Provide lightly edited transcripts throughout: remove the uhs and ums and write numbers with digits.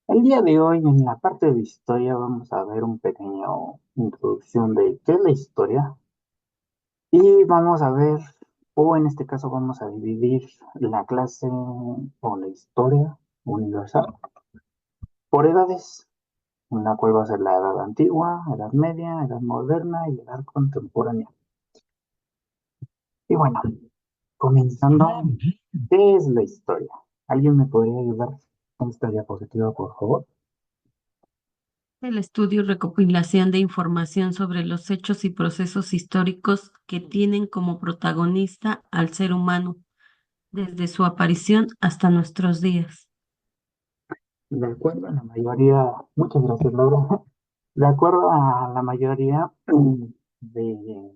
El día de hoy, en la parte de historia, vamos a ver un pequeño introducción de qué es la historia y vamos a ver, o en este caso vamos a dividir la clase o la historia universal por edades, en la cual va a ser la edad antigua, edad media, edad moderna y edad contemporánea. Y bueno, comenzando, ¿qué es la historia? ¿Alguien me podría ayudar con esta diapositiva, por favor? El estudio y recopilación de información sobre los hechos y procesos históricos que tienen como protagonista al ser humano desde su aparición hasta nuestros días. De acuerdo a la mayoría, muchas gracias, Laura. De acuerdo a la mayoría de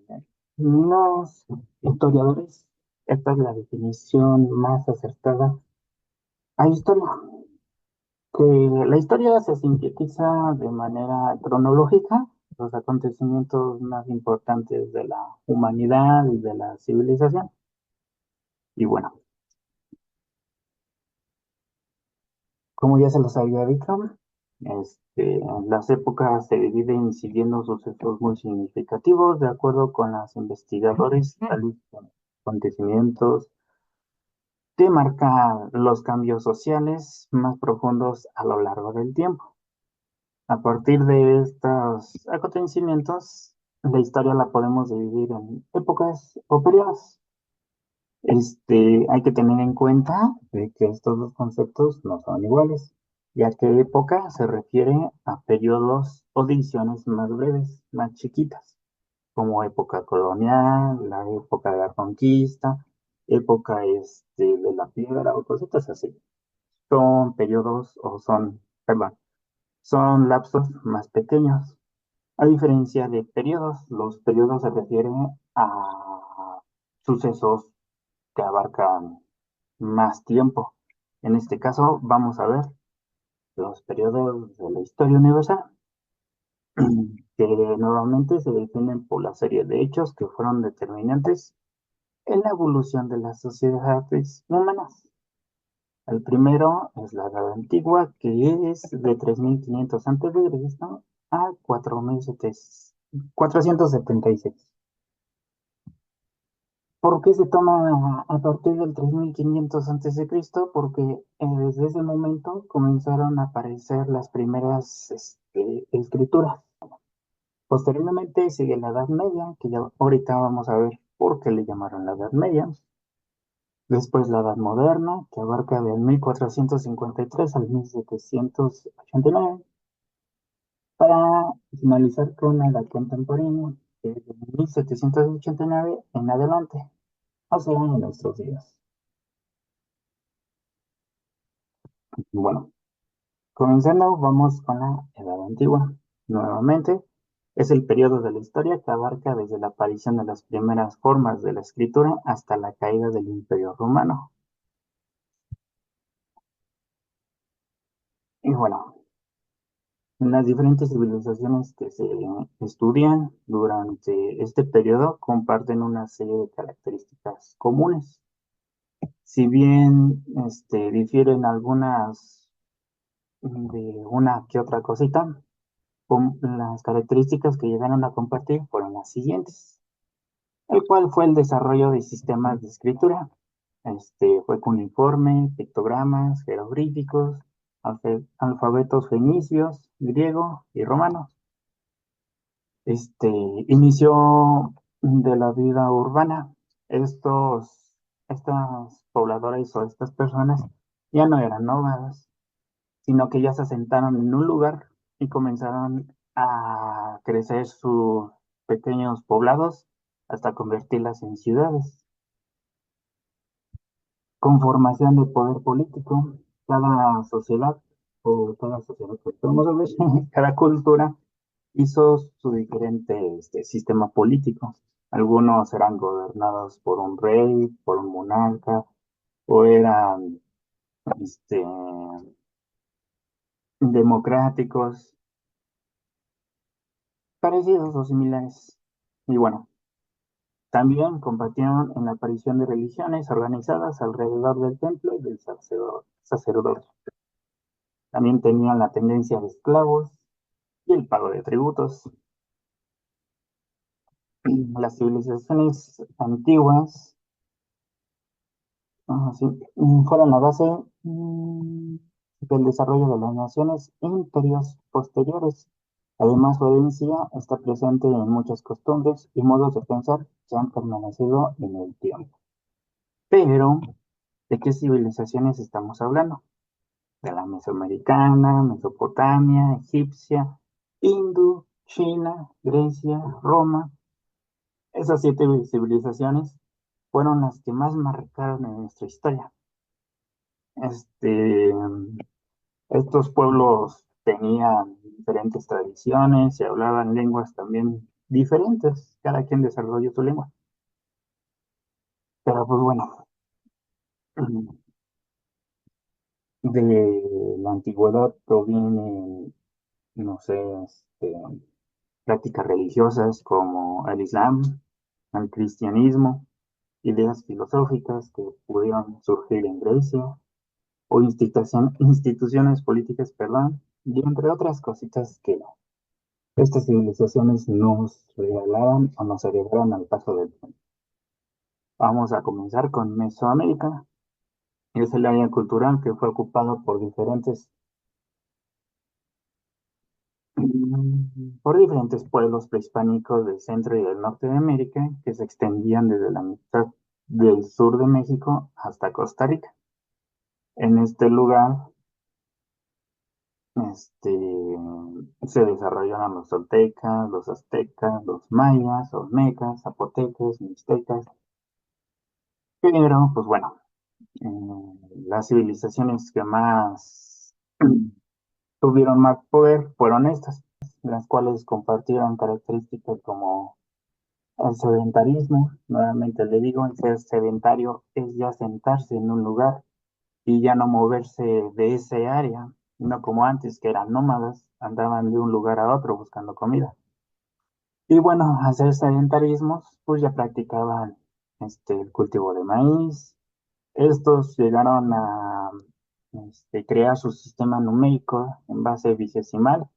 los historiadores, esta es la definición más acertada a historia, que la historia se sintetiza de manera cronológica los acontecimientos más importantes de la humanidad y de la civilización. Y bueno, como ya se los había dicho, las épocas se dividen siguiendo sucesos muy significativos, de acuerdo con los investigadores, tales acontecimientos que marcan los cambios sociales más profundos a lo largo del tiempo. A partir de estos acontecimientos, la historia la podemos dividir en épocas o periodos. Hay que tener en cuenta de que estos dos conceptos no son iguales, ya que época se refiere a periodos o divisiones más breves, más chiquitas, como época colonial, la época de la conquista, época de la piedra o cositas así. Son periodos o son, perdón, son lapsos más pequeños. A diferencia de periodos, los periodos se refieren a sucesos que abarcan más tiempo. En este caso, vamos a ver los periodos de la historia universal, que nuevamente se definen por la serie de hechos que fueron determinantes en la evolución de las sociedades humanas. El primero es la Edad Antigua, que es de 3500 a.C. a 476. ¿Por qué se toma a partir del 3500 a.C.? Porque desde ese momento comenzaron a aparecer las primeras escrituras. Posteriormente sigue la Edad Media, que ya ahorita vamos a ver por qué le llamaron la Edad Media. Después la Edad Moderna, que abarca del 1453 al 1789, para finalizar con la Edad Contemporánea, que es de 1789 en adelante, o sea, en nuestros días. Bueno, comenzando, vamos con la Edad Antigua. Nuevamente, es el periodo de la historia que abarca desde la aparición de las primeras formas de la escritura hasta la caída del Imperio Romano. Y bueno, las diferentes civilizaciones que se estudian durante este periodo comparten una serie de características comunes. Si bien difieren algunas de una que otra cosita, las características que llegaron a compartir fueron las siguientes, el cual fue el desarrollo de sistemas de escritura. Fue cuneiforme, pictogramas, jeroglíficos, alfabetos fenicios, griego y romano. Este, inició de la vida urbana. Estas pobladores o estas personas ya no eran nómadas, sino que ya se asentaron en un lugar y comenzaron a crecer sus pequeños poblados hasta convertirlas en ciudades. Con formación de poder político, cada sociedad o cada sociedad que podemos hablar, cada cultura hizo su diferente sistema político. Algunos eran gobernados por un rey, por un monarca, o eran este, democráticos, parecidos o similares. Y bueno, también compartieron en la aparición de religiones organizadas alrededor del templo y del sacerdote. También tenían la tendencia de esclavos y el pago de tributos. Las civilizaciones antiguas sí, fueron la base del desarrollo de las naciones e imperios posteriores. Además, su herencia está presente en muchas costumbres y modos de pensar que han permanecido en el tiempo. Pero, ¿de qué civilizaciones estamos hablando? De la mesoamericana, Mesopotamia, egipcia, hindú, China, Grecia, Roma. Esas 7 civilizaciones fueron las que más marcaron en nuestra historia. Este, Estos pueblos tenían diferentes tradiciones y hablaban lenguas también diferentes. Cada quien desarrolló su lengua. Pero pues bueno, de la antigüedad provienen, no sé, prácticas religiosas como el Islam, el cristianismo, ideas filosóficas que pudieron surgir en Grecia, o instituciones políticas, perdón, y entre otras cositas que estas civilizaciones nos regalaban o nos heredaron al paso del tiempo. Vamos a comenzar con Mesoamérica. Es el área cultural que fue ocupada por diferentes pueblos prehispánicos del centro y del norte de América que se extendían desde la mitad del sur de México hasta Costa Rica. En este lugar, este, se desarrollaron los toltecas, los aztecas, los mayas, olmecas, zapotecas, mixtecas, pero pues bueno, las civilizaciones que más tuvieron más poder fueron estas, las cuales compartieron características como el sedentarismo. Nuevamente le digo, el ser sedentario es ya sentarse en un lugar y ya no moverse de ese área, no como antes que eran nómadas, andaban de un lugar a otro buscando comida. Y bueno, hacer sedentarismos, pues ya practicaban el cultivo de maíz. Estos llegaron a crear su sistema numérico en base vigesimal.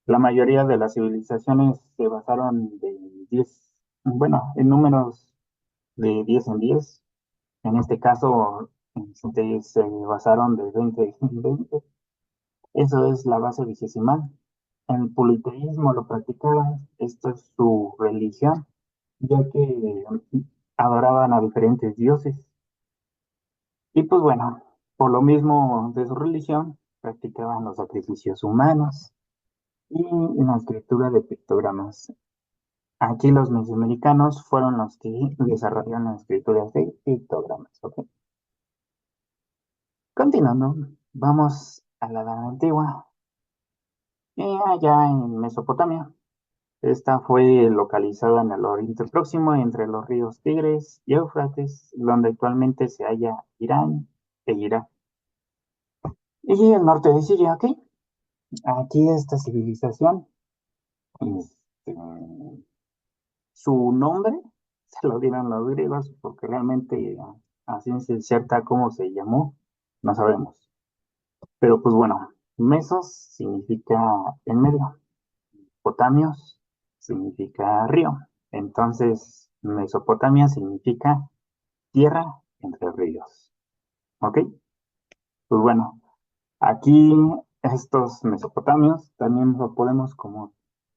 La mayoría de las civilizaciones se basaron de 10, bueno, en números de 10 en 10. En este caso, se basaron de 20 en 20. Eso es la base vigesimal. El politeísmo lo practicaban, esto es su religión, ya que adoraban a diferentes dioses. Y pues bueno, por lo mismo de su religión, practicaban los sacrificios humanos y la escritura de pictogramas. Aquí los mesoamericanos fueron los que desarrollaron las escrituras de pictogramas. ¿Ok? Continuando, vamos a la Edad Antigua y allá en Mesopotamia. Esta fue localizada en el Oriente Próximo entre los ríos Tigres y Éufrates, donde actualmente se halla Irán e Irak. Y el norte de Siria, ¿ok? Aquí esta civilización, este, su nombre se lo dieron los griegos porque realmente a ciencia cierta cómo se llamó, no sabemos. Pero pues bueno, Mesos significa en medio, Potamios significa río. Entonces, Mesopotamia significa tierra entre ríos. ¿Ok? Pues bueno, aquí estos mesopotamios también lo podemos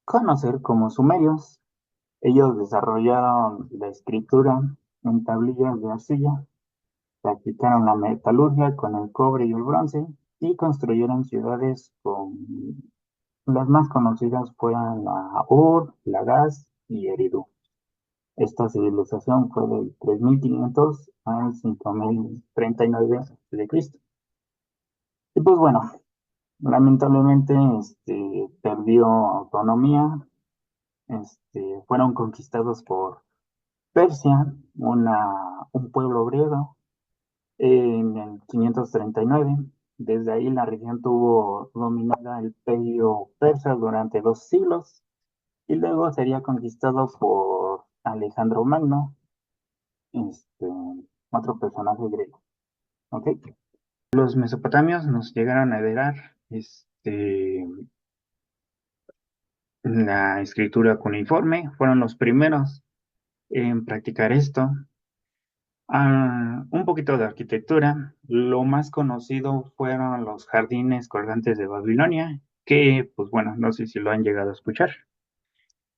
conocer como sumerios. Ellos desarrollaron la escritura en tablillas de arcilla, practicaron la metalurgia con el cobre y el bronce y construyeron ciudades con las más conocidas fueron la Ur, Lagash y Eridu. Esta civilización fue del 3500 al 5039 de Cristo. Y pues bueno, lamentablemente perdió autonomía, fueron conquistados por Persia, un pueblo griego, en el 539. Desde ahí la región tuvo dominada el imperio persa durante 2 siglos y luego sería conquistado por Alejandro Magno, este, otro personaje griego. ¿Ok? Los mesopotamios nos llegaron a heredar este, la escritura cuneiforme, fueron los primeros en practicar esto. Un poquito de arquitectura. Lo más conocido fueron los jardines colgantes de Babilonia, que, pues bueno, no sé si lo han llegado a escuchar.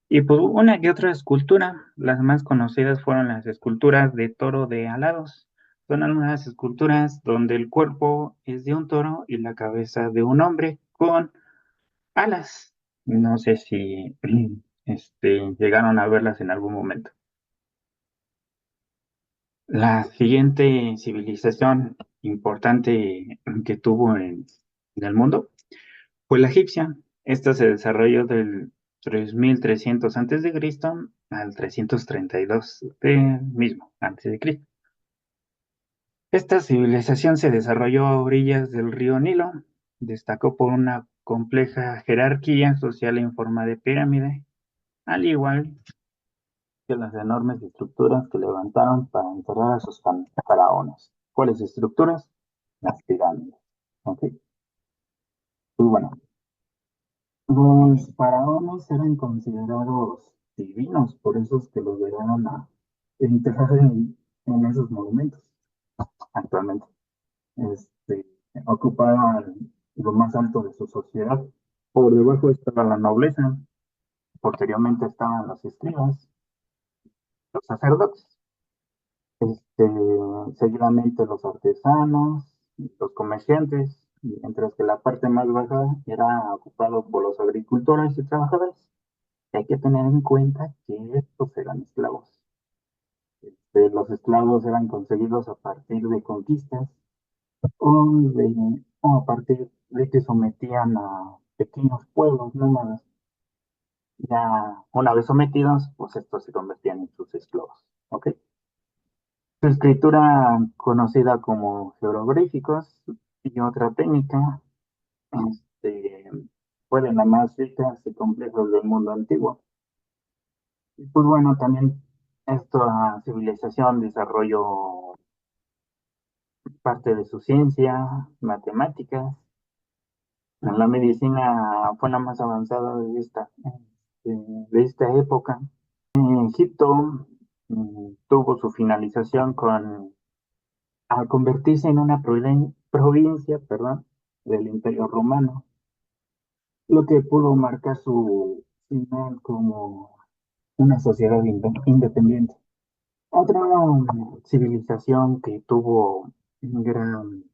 Y pues una que otra escultura. Las más conocidas fueron las esculturas de toro de alados. Son algunas esculturas donde el cuerpo es de un toro y la cabeza de un hombre con alas. No sé si llegaron a verlas en algún momento. La siguiente civilización importante que tuvo en el mundo fue la egipcia. Esta se desarrolló del 3300 antes de Cristo al 332 mismo antes de Cristo. Esta civilización se desarrolló a orillas del río Nilo. Destacó por una compleja jerarquía social en forma de pirámide, al igual que las enormes estructuras que levantaron para enterrar a sus faraones. ¿Cuáles estructuras? Las pirámides. ¿Ok? Pues bueno, los faraones eran considerados divinos, por eso es que los llegaron a enterrar en esos monumentos actualmente. Este, ocupaban lo más alto de su sociedad. Por debajo estaba la nobleza, posteriormente estaban los escribas, los sacerdotes. este, Seguidamente los artesanos, los comerciantes, mientras que la parte más baja era ocupado por los agricultores y trabajadores. Y hay que tener en cuenta que estos eran esclavos. Los esclavos eran conseguidos a partir de conquistas o a partir de que sometían a pequeños pueblos nómadas. Ya una vez sometidos, pues estos se convertían en sus esclavos. ¿Ok? Su escritura, conocida como jeroglíficos, y otra técnica, este, fue de las más ricas y complejas del mundo antiguo. Y pues bueno, también esta civilización desarrolló parte de su ciencia, matemáticas. La medicina fue la más avanzada de esta época. Egipto tuvo su finalización al convertirse en una provincia, perdón, del Imperio Romano, lo que pudo marcar su final como una sociedad independiente. Otra civilización que tuvo un gran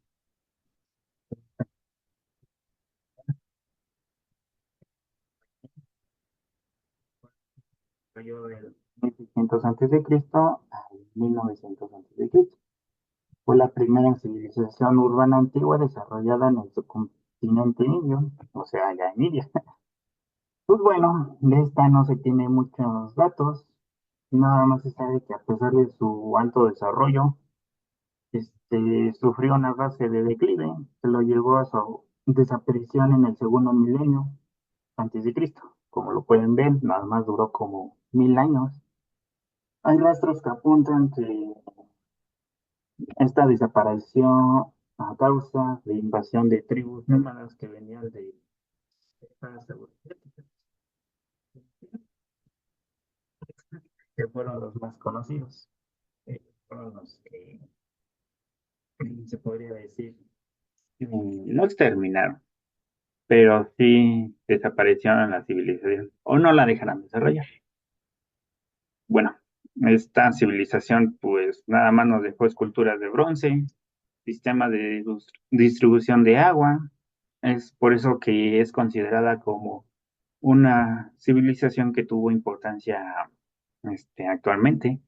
periodo del 1600 a.C. al 1900 a.C. Fue la primera civilización urbana antigua desarrollada en el subcontinente indio, o sea, ya en India. Pues bueno, de esta no se tiene muchos datos, nada más se sabe que a pesar de su alto desarrollo, sufrió una fase de declive que lo llevó a su desaparición en el segundo milenio antes de Cristo. Como lo pueden ver, nada más duró como 1000 años. Hay rastros que apuntan que esta desapareció a causa de invasión de tribus nómadas que venían de estas euroasiáticas, que fueron los más conocidos. Fueron los que se podría decir no exterminaron, pero sí desaparecieron en la civilización o no la dejaron desarrollar. Bueno, esta civilización pues nada más nos dejó esculturas de bronce, sistemas de distribución de agua. Es por eso que es considerada como una civilización que tuvo importancia actualmente.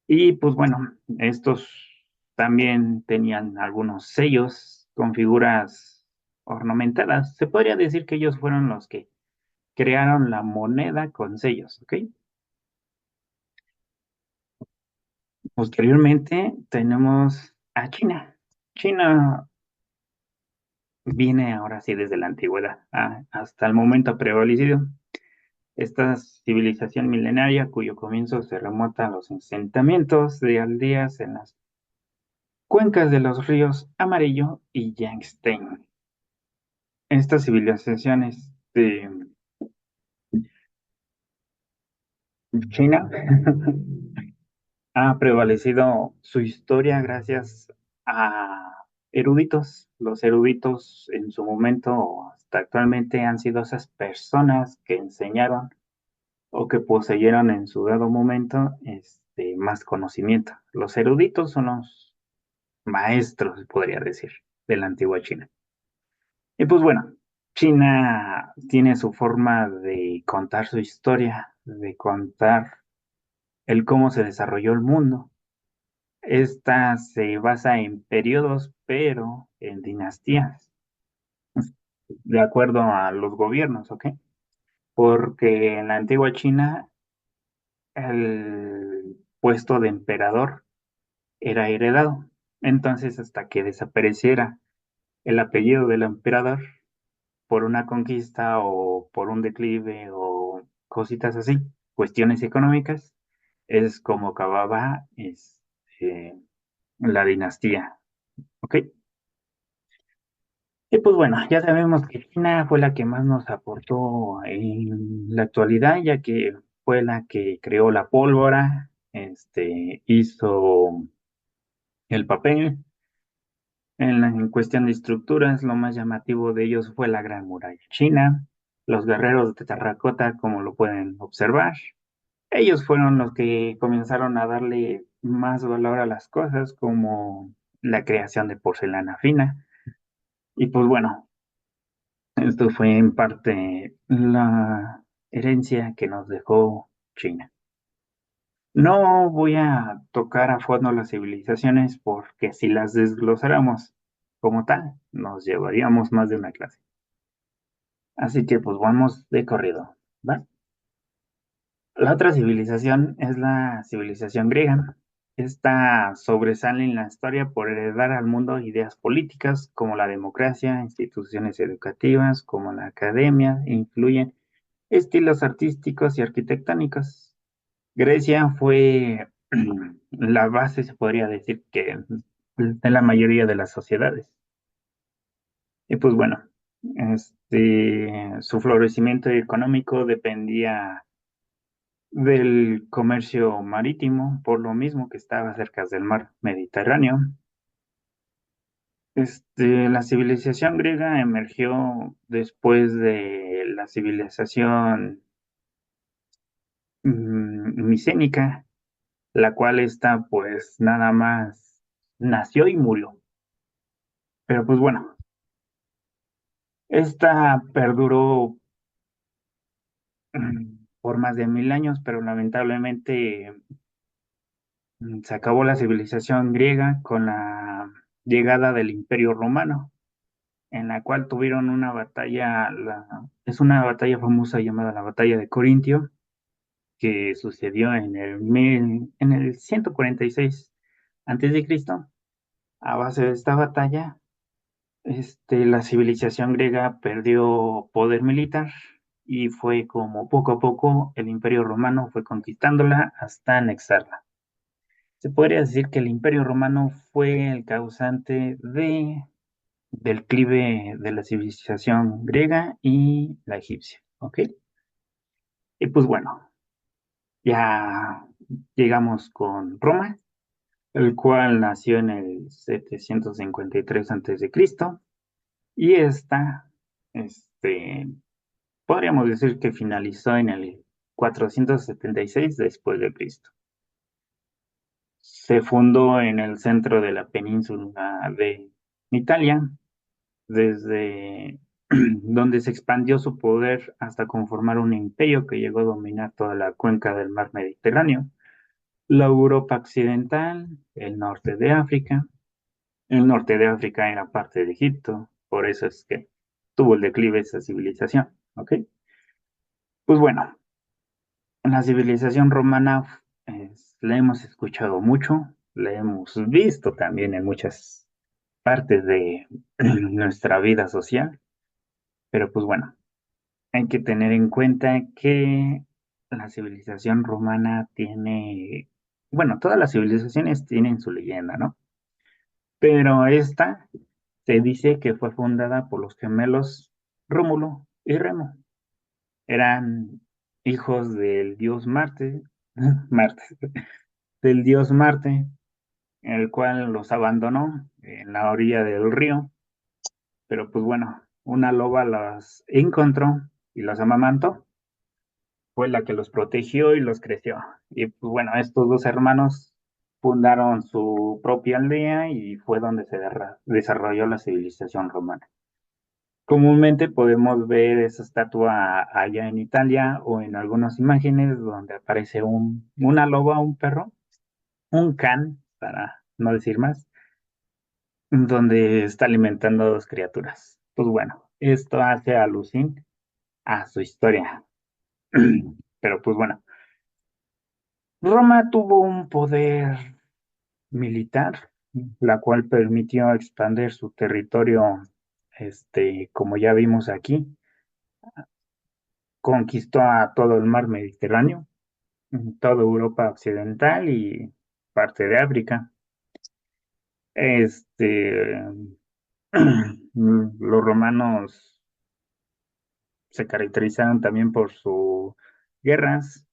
Y pues bueno, estos también tenían algunos sellos con figuras ornamentadas. Se podría decir que ellos fueron los que crearon la moneda con sellos, ¿ok? Posteriormente tenemos a China. China viene ahora sí desde la antigüedad hasta el momento prevalecido. Esta civilización milenaria cuyo comienzo se remonta a los asentamientos de aldeas en las cuencas de los ríos Amarillo y Yangtze. esta civilización de China ha prevalecido su historia gracias a eruditos. Los eruditos en su momento hasta actualmente han sido esas personas que enseñaron o que poseyeron en su dado momento más conocimiento. Los eruditos son los maestros, se podría decir, de la antigua China. Y pues bueno, China tiene su forma de contar su historia, de contar el cómo se desarrolló el mundo. Esta se basa en periodos, pero en dinastías, de acuerdo a los gobiernos, ¿ok? Porque en la antigua China el puesto de emperador era heredado. Entonces, hasta que desapareciera el apellido del emperador por una conquista o por un declive o cositas así, cuestiones económicas, es como acababa la dinastía, ¿ok? Y pues bueno, ya sabemos que China fue la que más nos aportó en la actualidad, ya que fue la que creó la pólvora, hizo el papel. En cuestión de estructuras, lo más llamativo de ellos fue la Gran Muralla China, los guerreros de terracota, como lo pueden observar. Ellos fueron los que comenzaron a darle más valor a las cosas, como la creación de porcelana fina. Y pues bueno, esto fue en parte la herencia que nos dejó China. No voy a tocar a fondo las civilizaciones porque si las desglosáramos como tal, nos llevaríamos más de una clase. Así que pues vamos de corrido, ¿va? La otra civilización es la civilización griega. Esta sobresale en la historia por heredar al mundo ideas políticas como la democracia, instituciones educativas como la academia, e influyen estilos artísticos y arquitectónicos. Grecia fue la base, se podría decir que de la mayoría de las sociedades. Y pues bueno, su florecimiento económico dependía del comercio marítimo, por lo mismo que estaba cerca del mar Mediterráneo. La civilización griega emergió después de la civilización micénica, la cual está pues nada más nació y murió. Pero pues bueno, esta perduró por más de 1000 años, pero lamentablemente se acabó la civilización griega con la llegada del Imperio Romano, en la cual tuvieron una batalla, es una batalla famosa llamada la Batalla de Corintio, que sucedió en el 146 antes de Cristo. A base de esta batalla, la civilización griega perdió poder militar y fue como poco a poco el Imperio Romano fue conquistándola hasta anexarla. Se podría decir que el Imperio Romano fue el causante del clive de la civilización griega y la egipcia, ¿ok? Y pues bueno, ya llegamos con Roma, el cual nació en el 753 antes de Cristo y esta, este, podríamos decir que finalizó en el 476 después de Cristo. Se fundó en el centro de la península de Italia, desde donde se expandió su poder hasta conformar un imperio que llegó a dominar toda la cuenca del mar Mediterráneo, la Europa occidental, el norte de África. El norte de África era parte de Egipto, por eso es que tuvo el declive esa civilización, ¿ok? Pues bueno, la civilización romana la hemos escuchado mucho, la hemos visto también en muchas partes de nuestra vida social, pero pues bueno, hay que tener en cuenta que la civilización romana tiene, bueno, todas las civilizaciones tienen su leyenda, ¿no? Pero esta se dice que fue fundada por los gemelos Rómulo y Remo. Eran hijos del dios Marte, Marte, del dios Marte, el cual los abandonó en la orilla del río, pero pues bueno, una loba los encontró y los amamantó, fue la que los protegió y los creció. Y pues bueno, estos dos hermanos fundaron su propia aldea y fue donde se desarrolló la civilización romana. Comúnmente podemos ver esa estatua allá en Italia o en algunas imágenes donde aparece una loba, un perro, un can, para no decir más, donde está alimentando a dos criaturas. Pues bueno, esto hace alusión a su historia. Pero pues bueno, Roma tuvo un poder militar, la cual permitió expandir su territorio, como ya vimos aquí, conquistó a todo el mar Mediterráneo, toda Europa occidental y parte de África. Este, los romanos se caracterizaron también por sus guerras,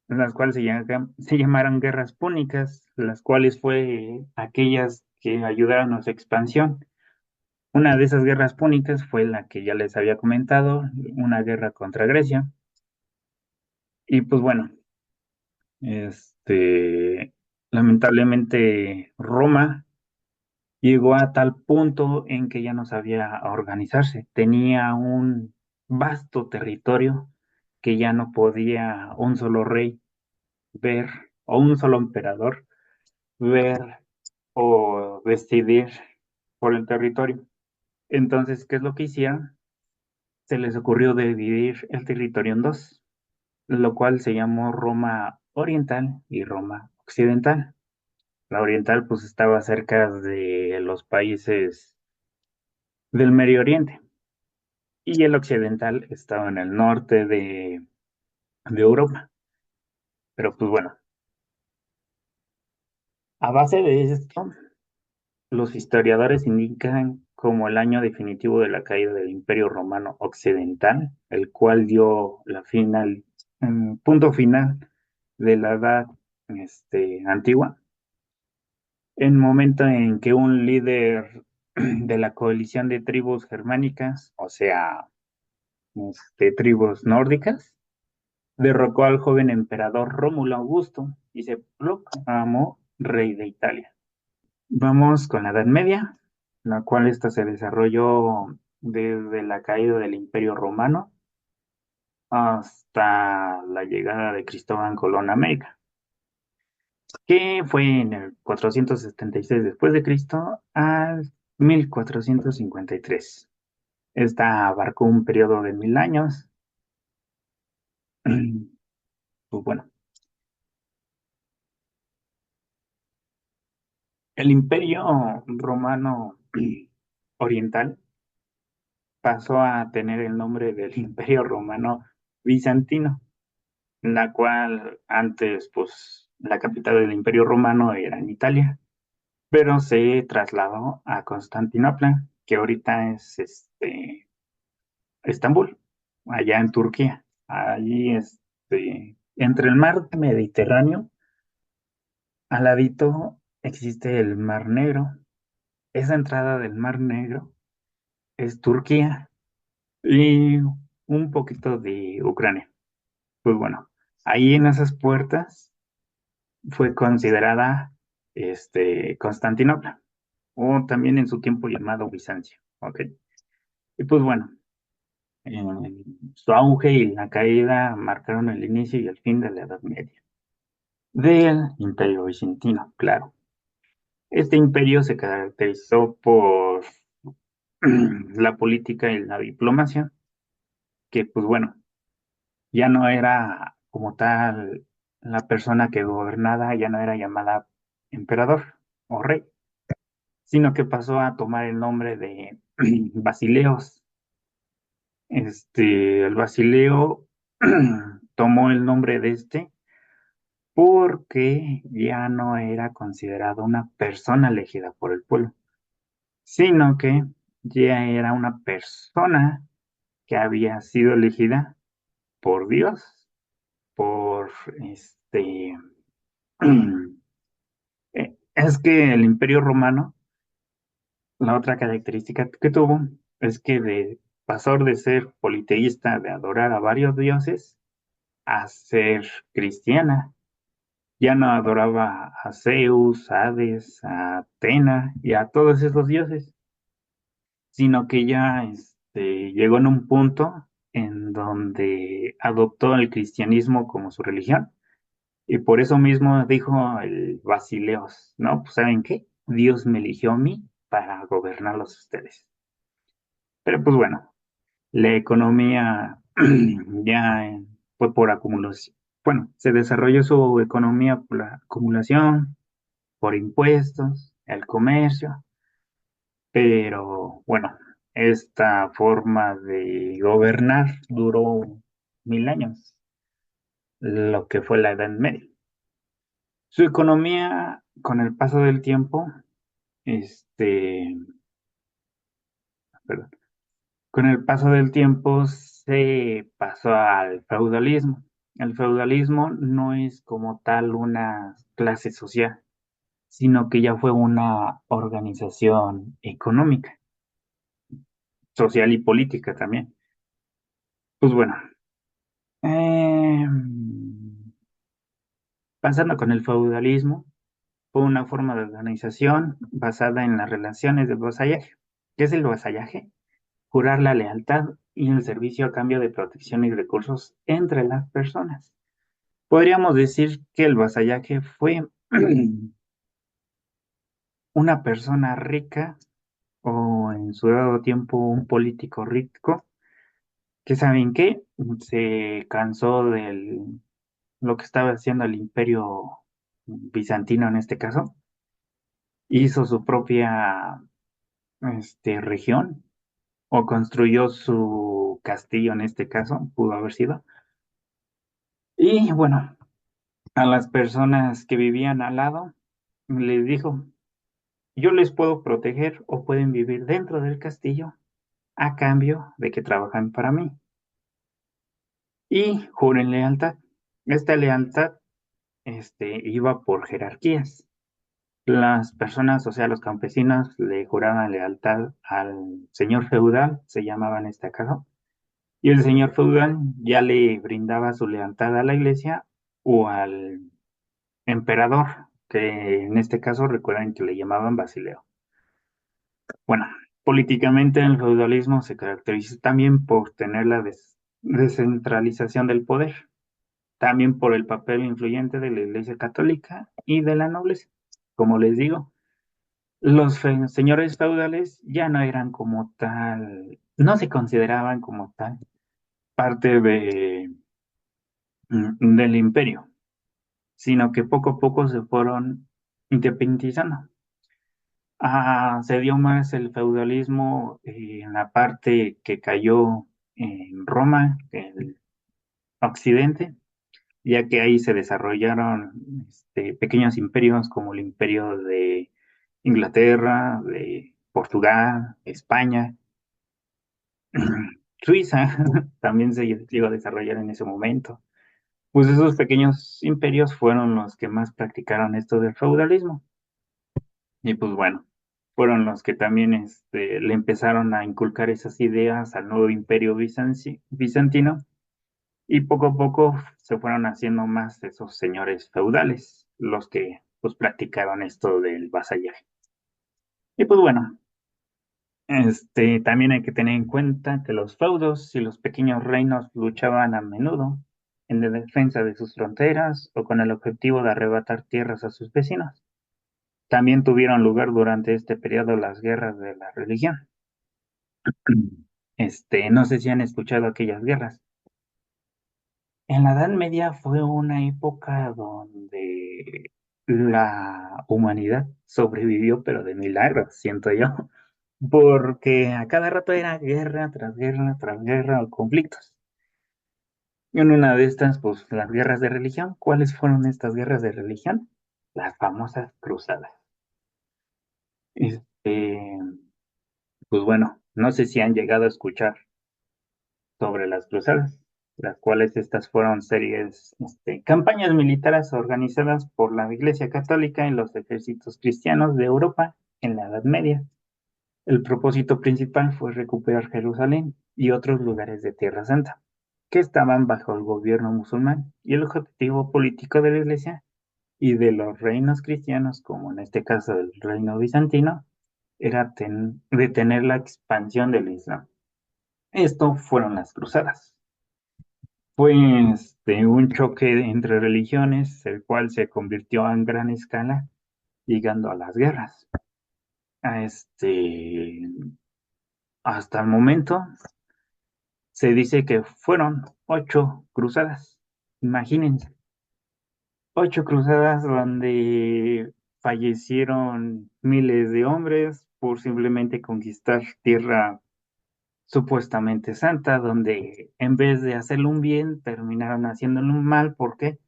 las cuales se llamaron guerras púnicas, las cuales fue aquellas que ayudaron a su expansión. Una de esas guerras púnicas fue la que ya les había comentado, una guerra contra Grecia. Y pues bueno, este, lamentablemente Roma llegó a tal punto en que ya no sabía organizarse. Tenía un vasto territorio que ya no podía un solo rey ver o un solo emperador ver o decidir por el territorio. Entonces, ¿qué es lo que hicieron? Se les ocurrió dividir el territorio en dos, lo cual se llamó Roma Oriental y Roma Occidental. La oriental pues estaba cerca de los países del Medio Oriente y el occidental estaba en el norte de Europa. Pero pues bueno, a base de esto, los historiadores indican como el año definitivo de la caída del Imperio Romano Occidental, el cual dio punto final de la edad antigua, en momento en que un líder de la coalición de tribus germánicas, o sea, tribus nórdicas, derrocó al joven emperador Rómulo Augusto y se proclamó rey de Italia. Vamos con la Edad Media, la cual esta se desarrolló desde la caída del Imperio Romano hasta la llegada de Cristóbal Colón a América, que fue en el 476 después de Cristo al 1453. Esta abarcó un periodo de 1000 años. Pues bueno, el Imperio Romano Oriental pasó a tener el nombre del Imperio Romano Bizantino, la cual antes, pues, la capital del Imperio Romano era en Italia, pero se trasladó a Constantinopla, que ahorita es Estambul, allá en Turquía. Allí, entre el mar Mediterráneo, al ladito existe el Mar Negro. Esa entrada del Mar Negro es Turquía y un poquito de Ucrania. Pues bueno, ahí en esas puertas fue considerada Constantinopla, o también en su tiempo llamado Bizancio. ¿Ok? Y pues bueno, eh, su auge y la caída marcaron el inicio y el fin de la Edad Media, del Imperio Bizantino, claro. Este imperio se caracterizó por la política y la diplomacia, que pues bueno, ya no era como tal la persona que gobernaba, ya no era llamada emperador o rey, sino que pasó a tomar el nombre de Basileos. El Basileo tomó el nombre de porque ya no era considerado una persona elegida por el pueblo, sino que ya era una persona que había sido elegida por Dios, por este... Es que el Imperio Romano, la otra característica que tuvo es que pasó de ser politeísta, de adorar a varios dioses, a ser cristiana. Ya no adoraba a Zeus, a Hades, a Atena y a todos esos dioses, sino que ya llegó en un punto en donde adoptó el cristianismo como su religión y por eso mismo dijo el Basileos, ¿no? Pues ¿saben qué? Dios me eligió a mí para gobernarlos ustedes. Pero pues bueno, la economía ya fue por acumulación. Bueno, se desarrolló su economía por la acumulación, por impuestos, el comercio, pero bueno, esta forma de gobernar duró 1000 años, lo que fue la Edad Media. Su economía, con el paso del tiempo, este, perdón, con el paso del tiempo se pasó al feudalismo. El feudalismo no es como tal una clase social, sino que ya fue una organización económica, social y política también. Pues bueno, pasando con el feudalismo, fue una forma de organización basada en las relaciones del vasallaje. ¿Qué es el vasallaje? Jurar la lealtad y el servicio a cambio de protección y recursos entre las personas. Podríamos decir que el vasallaje fue una persona rica o en su dado tiempo un político rico que saben qué, se cansó de lo que estaba haciendo el imperio bizantino en este caso, hizo su propia región o construyó su castillo en este caso, pudo haber sido. Y bueno, a las personas que vivían al lado, les dijo, yo les puedo proteger o pueden vivir dentro del castillo a cambio de que trabajan para mí. Y juren lealtad. Esta lealtad iba por jerarquías. Las personas, o sea, los campesinos, le juraban lealtad al señor feudal, se llamaba en este caso, y el señor feudal ya le brindaba su lealtad a la iglesia o al emperador, que en este caso recuerden que le llamaban Basileo. Bueno, políticamente el feudalismo se caracteriza también por tener la descentralización del poder, también por el papel influyente de la Iglesia Católica y de la nobleza. Como les digo, los señores feudales ya no eran como tal, no se consideraban como tal parte del imperio, sino que poco a poco se fueron independizando. Se dio más el feudalismo en la parte que cayó en Roma, el occidente, ya que ahí se desarrollaron pequeños imperios como el imperio de Inglaterra, de Portugal, España, Suiza también se llegó a desarrollar en ese momento. Pues esos pequeños imperios fueron los que más practicaron esto del feudalismo. Y pues bueno, fueron los que también le empezaron a inculcar esas ideas al nuevo imperio bizantino y poco a poco se fueron haciendo más esos señores feudales, los que pues practicaron esto del vasallaje. Y pues bueno, también hay que tener en cuenta que los feudos y los pequeños reinos luchaban a menudo en la defensa de sus fronteras o con el objetivo de arrebatar tierras a sus vecinos. También tuvieron lugar durante este periodo las guerras de la religión. No sé si han escuchado aquellas guerras. En la Edad Media fue una época donde la humanidad sobrevivió, pero de milagro, siento yo, porque a cada rato era guerra tras guerra tras guerra o conflictos. Y en una de estas, pues las guerras de religión. ¿Cuáles fueron estas guerras de religión? Las famosas cruzadas. Este, Pues bueno, no sé si han llegado a escuchar sobre las cruzadas, las cuales estas fueron series, campañas militares organizadas por la Iglesia Católica y los ejércitos cristianos de Europa en la Edad Media. El propósito principal fue recuperar Jerusalén y otros lugares de Tierra Santa, que estaban bajo el gobierno musulmán, y el objetivo político de la Iglesia y de los reinos cristianos, como en este caso el reino bizantino, era detener la expansión del Islam. Esto fueron las cruzadas. Fue un choque entre religiones, el cual se convirtió en gran escala, llegando a las guerras. A hasta el momento se dice que fueron 8 cruzadas. Imagínense, 8 cruzadas donde fallecieron miles de hombres por simplemente conquistar tierra supuestamente santa, donde en vez de hacerle un bien, terminaron haciéndole un mal. ¿Por qué?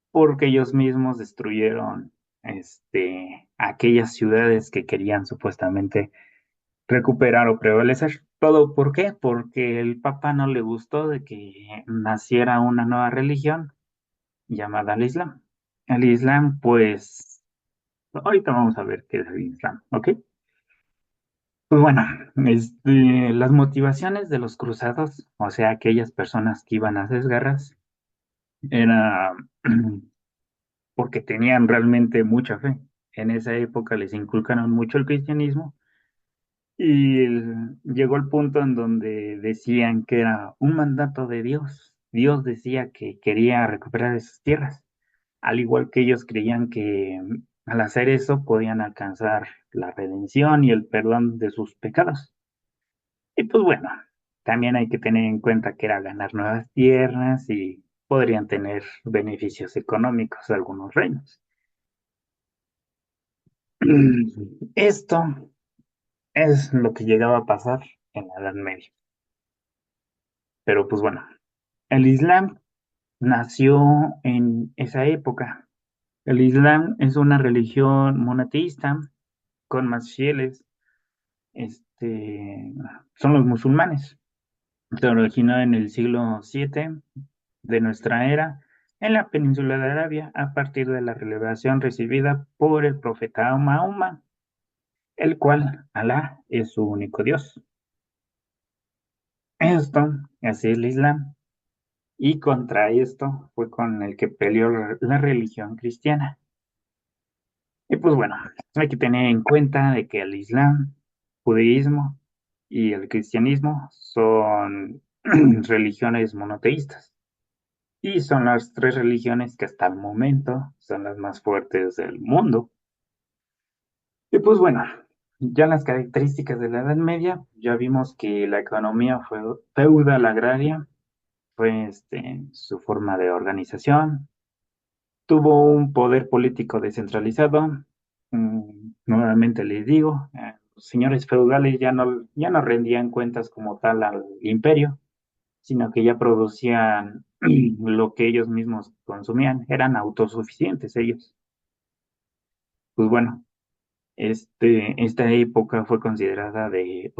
Porque ellos mismos destruyeron aquellas ciudades que querían supuestamente recuperar o prevalecer. ¿Todo por qué? Porque el Papa no le gustó de que naciera una nueva religión llamada el Islam. El Islam, pues, ahorita vamos a ver qué es el Islam, ¿ok? Pues bueno, las motivaciones de los cruzados, o sea, aquellas personas que iban a hacer guerras, era porque tenían realmente mucha fe. En esa época les inculcaron mucho el cristianismo y llegó el punto en donde decían que era un mandato de Dios. Dios decía que quería recuperar esas tierras, al igual que ellos creían que al hacer eso podían alcanzar la redención y el perdón de sus pecados. Y pues bueno, también hay que tener en cuenta que era ganar nuevas tierras y podrían tener beneficios económicos algunos reinos. Esto es lo que llegaba a pasar en la Edad Media. Pero pues bueno, el Islam nació en esa época. El Islam es una religión monoteísta con más fieles. Este, son los musulmanes. Se originó en el siglo VII de nuestra era en la península de Arabia a partir de la revelación recibida por el profeta Mahoma, el cual Alá es su único Dios. Esto, así es el Islam, y contra esto fue con el que peleó la religión cristiana. Y pues bueno, hay que tener en cuenta de que el Islam, judaísmo y el cristianismo son religiones monoteístas. Y son las 3 religiones que hasta el momento son las más fuertes del mundo. Y pues bueno, ya las características de la Edad Media, ya vimos que la economía fue feudal agraria, fue su forma de organización, tuvo un poder político descentralizado. Nuevamente les digo, los señores feudales ya no rendían cuentas como tal al imperio, sino que ya producían lo que ellos mismos consumían, eran autosuficientes ellos. Pues bueno, esta época fue considerada de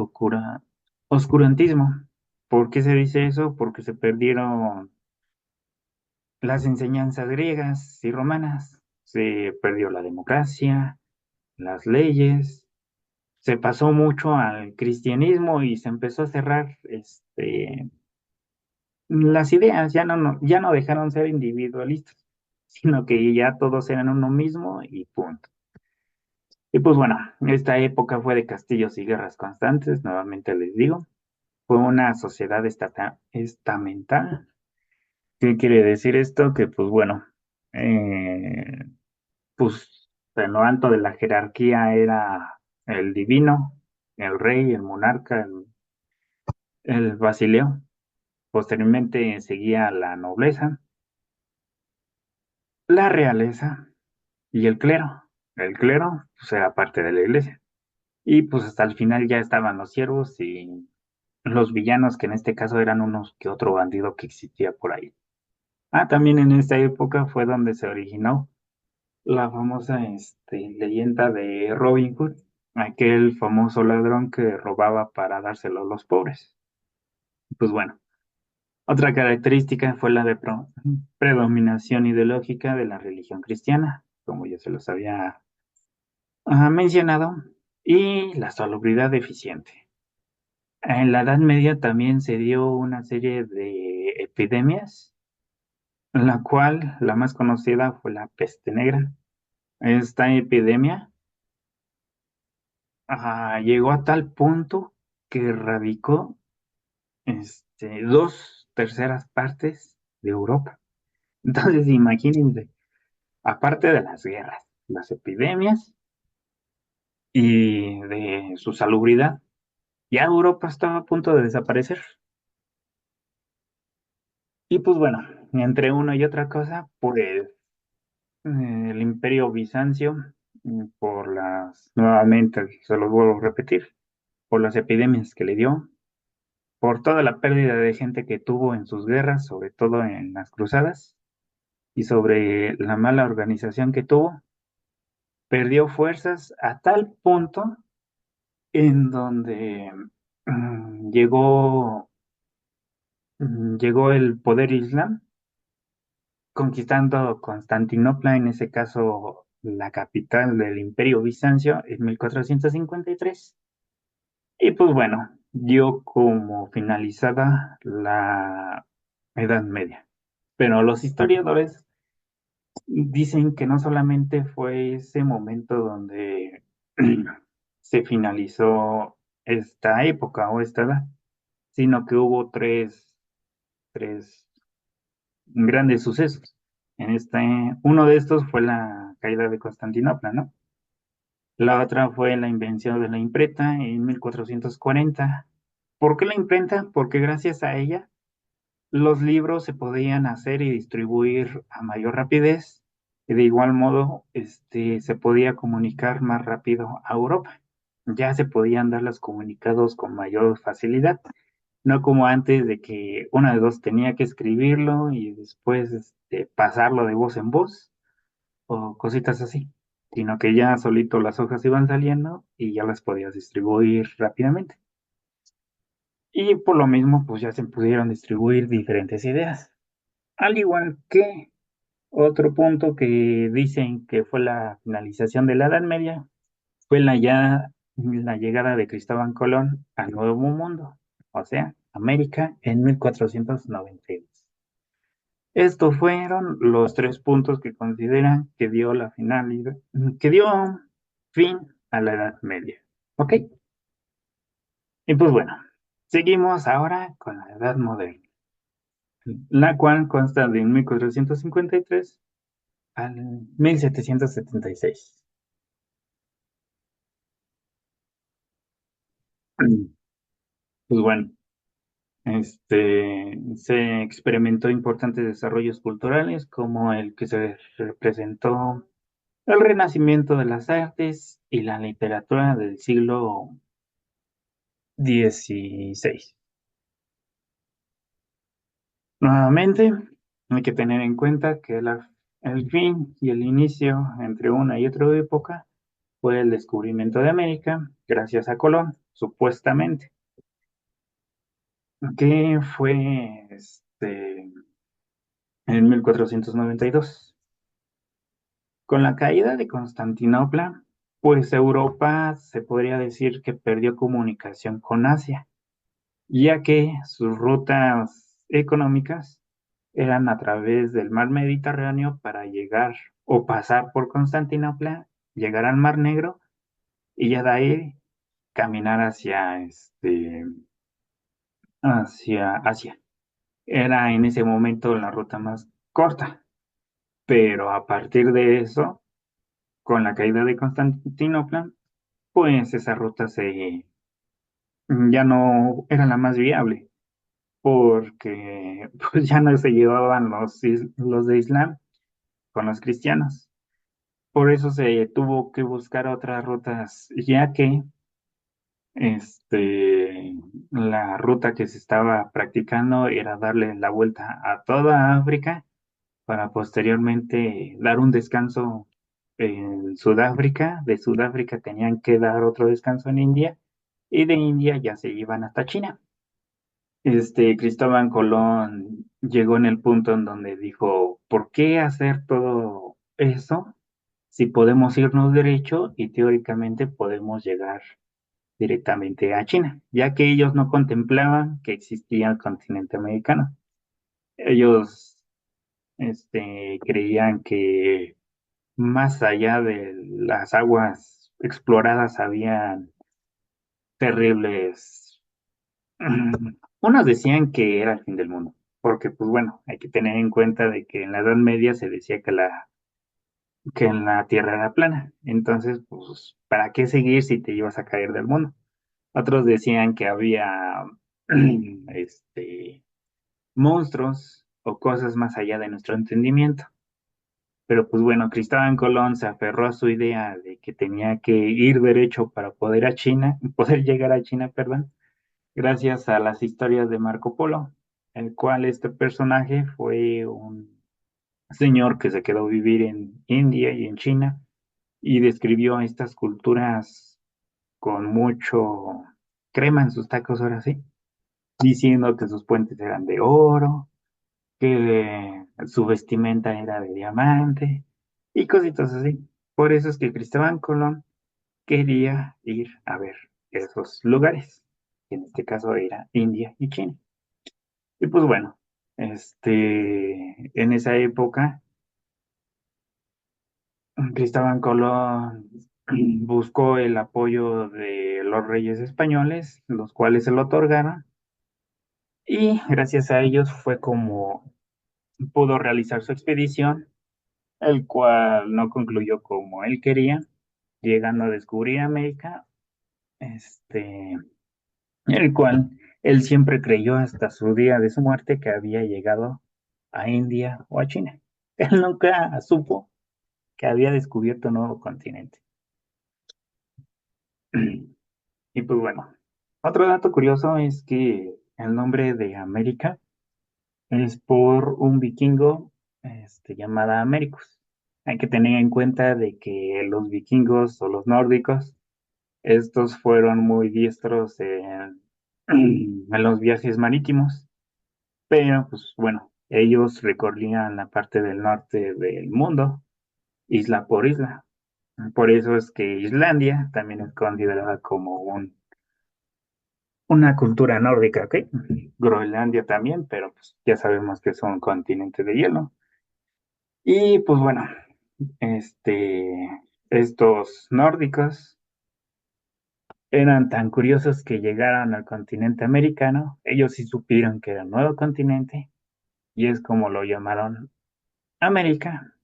oscurantismo. ¿Por qué se dice eso? Porque se perdieron las enseñanzas griegas y romanas, se perdió la democracia, las leyes, se pasó mucho al cristianismo y se empezó a cerrar las ideas, ya no dejaron ser individualistas, sino que ya todos eran uno mismo y punto. Y pues bueno, esta época fue de castillos y guerras constantes, nuevamente les digo. Fue una sociedad estamental. ¿Qué quiere decir esto? Que pues bueno, eh, pues en lo alto de la jerarquía era el divino, el rey, el monarca, el basileo. Posteriormente seguía la nobleza, la realeza y el clero. El clero pues era parte de la iglesia. Y pues hasta el final ya estaban los siervos y los villanos, que en este caso eran unos que otro bandido que existía por ahí. También en esta época fue donde se originó la famosa leyenda de Robin Hood. aquel famoso ladrón que robaba para dárselo a los pobres. Pues bueno, otra característica fue la de predominación ideológica de la religión cristiana, como ya se los había mencionado, y la salubridad eficiente. En la Edad Media también se dio una serie de epidemias, en la cual la más conocida fue la peste negra. Esta epidemia llegó a tal punto que erradicó dos terceras partes de Europa. Entonces, imagínense, aparte de las guerras, las epidemias y de su salubridad, ya Europa estaba a punto de desaparecer. Y pues bueno, entre una y otra cosa, pues el Imperio Bizancio, nuevamente se los vuelvo a repetir, por las epidemias que le dio, por toda la pérdida de gente que tuvo en sus guerras, sobre todo en las cruzadas, y sobre la mala organización que tuvo, perdió fuerzas a tal punto en donde llegó el poder islam, conquistando Constantinopla, en ese caso la capital del Imperio Bizancio, en 1453. Y pues bueno, dio como finalizada la Edad Media. Pero los historiadores dicen que no solamente fue ese momento donde se finalizó esta época o esta edad, sino que hubo tres grandes sucesos. Uno de estos fue la caída de Constantinopla, ¿no? La otra fue la invención de la imprenta en 1440. ¿Por qué la imprenta? Porque gracias a ella los libros se podían hacer y distribuir a mayor rapidez y de igual modo se podía comunicar más rápido a Europa. Ya se podían dar los comunicados con mayor facilidad, no como antes de que una de dos tenía que escribirlo y después pasarlo de voz en voz o cositas así, sino que ya solito las hojas iban saliendo y ya las podías distribuir rápidamente. Y por lo mismo, pues ya se pudieron distribuir diferentes ideas. Al igual que otro punto que dicen que fue la finalización de la Edad Media, fue la llegada de Cristóbal Colón al Nuevo Mundo, o sea, América en 1492. Estos fueron los tres puntos que consideran que dio que dio fin a la Edad Media. ¿Ok? Y pues bueno, seguimos ahora con la Edad Moderna, la cual consta de 1453 al 1776. Pues bueno, se experimentó importantes desarrollos culturales como el que se representó el renacimiento de las artes y la literatura del siglo XVI. Nuevamente, hay que tener en cuenta que el fin y el inicio entre una y otra época fue el descubrimiento de América gracias a Colón, supuestamente, que fue en 1492. Con la caída de Constantinopla, pues Europa se podría decir que perdió comunicación con Asia, ya que sus rutas económicas eran a través del mar Mediterráneo para llegar o pasar por Constantinopla, llegar al Mar Negro y ya de ahí caminar hacia Asia. Era en ese momento la ruta más corta, pero a partir de eso, con la caída de Constantinopla, pues esa ruta ya no era la más viable, porque pues ya no se llevaban los de Islam con los cristianos. Por eso se tuvo que buscar otras rutas, ya que la ruta que se estaba practicando era darle la vuelta a toda África para posteriormente dar un descanso en Sudáfrica, de Sudáfrica tenían que dar otro descanso en India y de India ya se iban hasta China. Cristóbal Colón llegó en el punto en donde dijo, ¿por qué hacer todo eso si podemos irnos derecho y teóricamente podemos llegar directamente a China? Ya que ellos no contemplaban que existía el continente americano. Ellos, creían que más allá de las aguas exploradas habían terribles. Unos decían que era el fin del mundo, porque pues bueno, hay que tener en cuenta de que en la Edad Media se decía que en la Tierra era plana. Entonces, pues, ¿para qué seguir si te ibas a caer del mundo? Otros decían que había monstruos o cosas más allá de nuestro entendimiento. Pero pues bueno, Cristóbal Colón se aferró a su idea de que tenía que ir derecho para poder a China, poder llegar a China, perdón, gracias a las historias de Marco Polo, el cual este personaje fue un señor que se quedó a vivir en India y en China y describió estas culturas con mucho crema en sus tacos, ahora sí, diciendo que sus puentes eran de oro, que su vestimenta era de diamante y cositas así. Por eso es que Cristóbal Colón quería ir a ver esos lugares, que en este caso era India y China. Y pues bueno, en esa época, Cristóbal Colón buscó el apoyo de los reyes españoles, los cuales se lo otorgaron, y gracias a ellos fue como pudo realizar su expedición, el cual no concluyó como él quería, llegando a descubrir América, este, el cual él siempre creyó hasta su día de su muerte que había llegado a India o a China. Él nunca supo que había descubierto un nuevo continente. Y pues bueno, otro dato curioso es que el nombre de América es por un vikingo llamado Americus. Hay que tener en cuenta de que los vikingos o los nórdicos, estos fueron muy diestros en los viajes marítimos, pero pues bueno, ellos recorrían la parte del norte del mundo, isla por isla. Por eso es que Islandia también es considerada como una cultura nórdica, ¿ok? Groenlandia también, pero pues ya sabemos que es un continente de hielo. Y pues bueno, estos nórdicos eran tan curiosos que llegaron al continente americano. Ellos sí supieron que era un nuevo continente y es como lo llamaron América,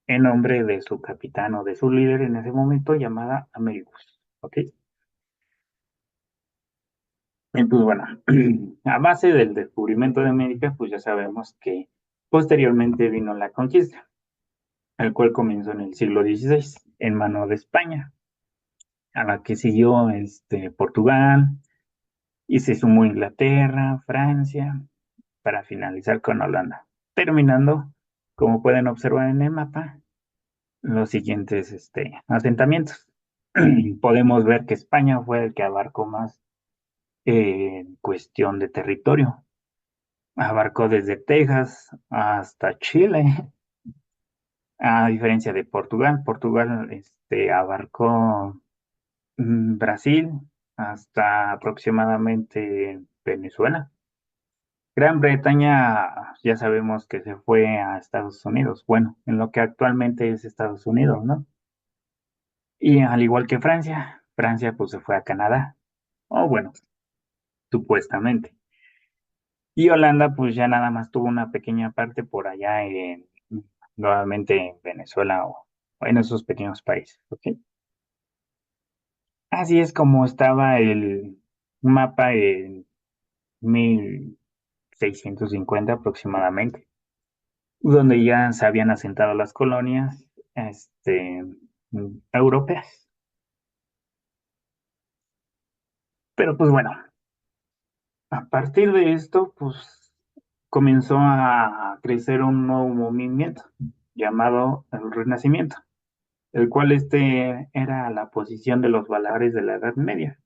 en nombre de su capitán o de su líder en ese momento llamada Americus, ¿ok? Y pues bueno, a base del descubrimiento de América, pues ya sabemos que posteriormente vino la conquista, el cual comenzó en el siglo XVI, en mano de España, a la que siguió Portugal y se sumó Inglaterra, Francia, para finalizar con Holanda, terminando, como pueden observar en el mapa, los siguientes asentamientos. Podemos ver que España fue el que abarcó más en cuestión de territorio. Abarcó desde Texas hasta Chile, a diferencia de Portugal. Portugal abarcó Brasil hasta aproximadamente Venezuela. Gran Bretaña ya sabemos que se fue a Estados Unidos, bueno, en lo que actualmente es Estados Unidos, ¿no? Y al igual que Francia, Francia pues se fue a Canadá, o bueno, supuestamente. Y Holanda pues ya nada más tuvo una pequeña parte por allá nuevamente en Venezuela o en esos pequeños países, ¿ok? Así es como estaba el mapa en 1650 aproximadamente, donde ya se habían asentado las colonias europeas. Pero pues bueno, a partir de esto, pues comenzó a crecer un nuevo movimiento llamado el Renacimiento, el cual era la posición de los valores de la Edad Media,